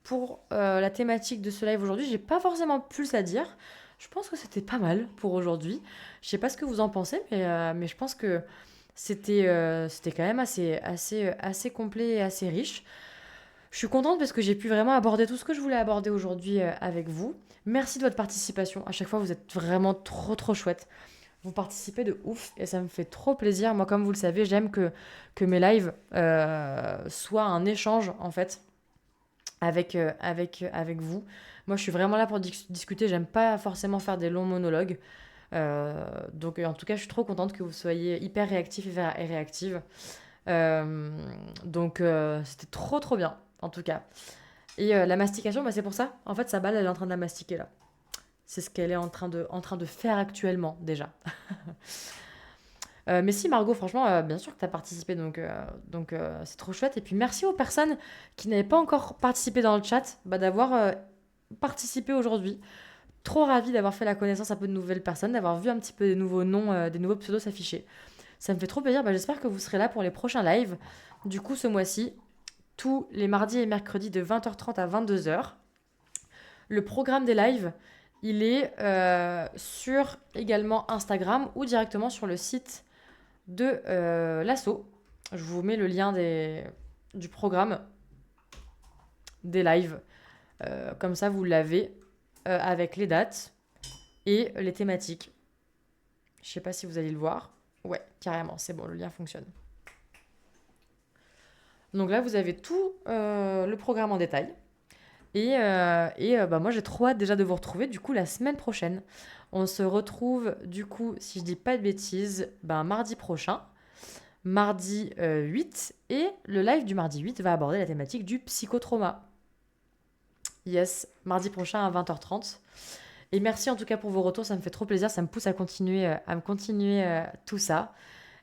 pour la thématique de ce live aujourd'hui, j'ai pas forcément plus à dire. Je pense que c'était pas mal pour aujourd'hui. Je sais pas ce que vous en pensez, mais je pense que c'était quand même assez complet et assez riche. Je suis contente parce que j'ai pu vraiment aborder tout ce que je voulais aborder aujourd'hui avec vous. Merci de votre participation. À chaque fois, vous êtes vraiment trop trop chouette. Vous participez de ouf et ça me fait trop plaisir. Moi, comme vous le savez, j'aime que mes lives soient un échange en fait avec vous. Moi, je suis vraiment là pour discuter. J'aime pas forcément faire des longs monologues. Donc, en tout cas, je suis trop contente que vous soyez hyper réactifs et réactives. Donc, c'était trop trop bien, en tout cas. Et la mastication, bah, c'est pour ça. En fait, sa balle, elle est en train de la mastiquer là. C'est ce qu'elle est en train de faire actuellement, déjà. Mais si, Margot, franchement, bien sûr que tu as participé, donc c'est trop chouette. Et puis merci aux personnes qui n'avaient pas encore participé dans le chat bah, d'avoir participé aujourd'hui. Trop ravie d'avoir fait la connaissance un peu de nouvelles personnes, d'avoir vu un petit peu des nouveaux noms, des nouveaux pseudos s'afficher. Ça me fait trop plaisir. Bah, j'espère que vous serez là pour les prochains lives. Du coup, ce mois-ci, tous les mardis et mercredis de 20h30 à 22h. Le programme des lives, il est sur également Instagram ou directement sur le site de l'asso. Je vous mets le lien du programme des lives. Comme ça, vous l'avez avec les dates et les thématiques. Je sais pas si vous allez le voir. Ouais, carrément, c'est bon, le lien fonctionne. Donc là, vous avez tout le programme en détail. Et bah, moi, j'ai trop hâte déjà de vous retrouver, du coup, la semaine prochaine. On se retrouve, du coup, si je dis pas de bêtises, ben, mardi prochain, mardi 8. Et le live du mardi 8 va aborder la thématique du psychotrauma. Yes, mardi prochain à 20h30. Et merci en tout cas pour vos retours, ça me fait trop plaisir, ça me pousse à continuer tout ça.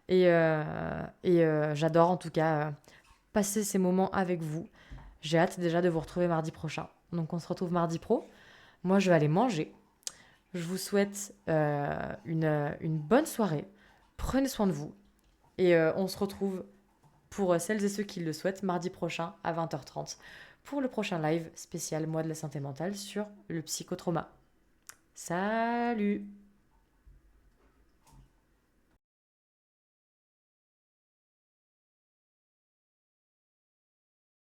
Et j'adore en tout cas passer ces moments avec vous. J'ai hâte déjà de vous retrouver mardi prochain. Donc on se retrouve mardi pro. Moi je vais aller manger. Je vous souhaite une bonne soirée. Prenez soin de vous. Et on se retrouve pour celles et ceux qui le souhaitent mardi prochain à 20h30 pour le prochain live spécial Mois de la santé mentale sur le psychotrauma. Salut!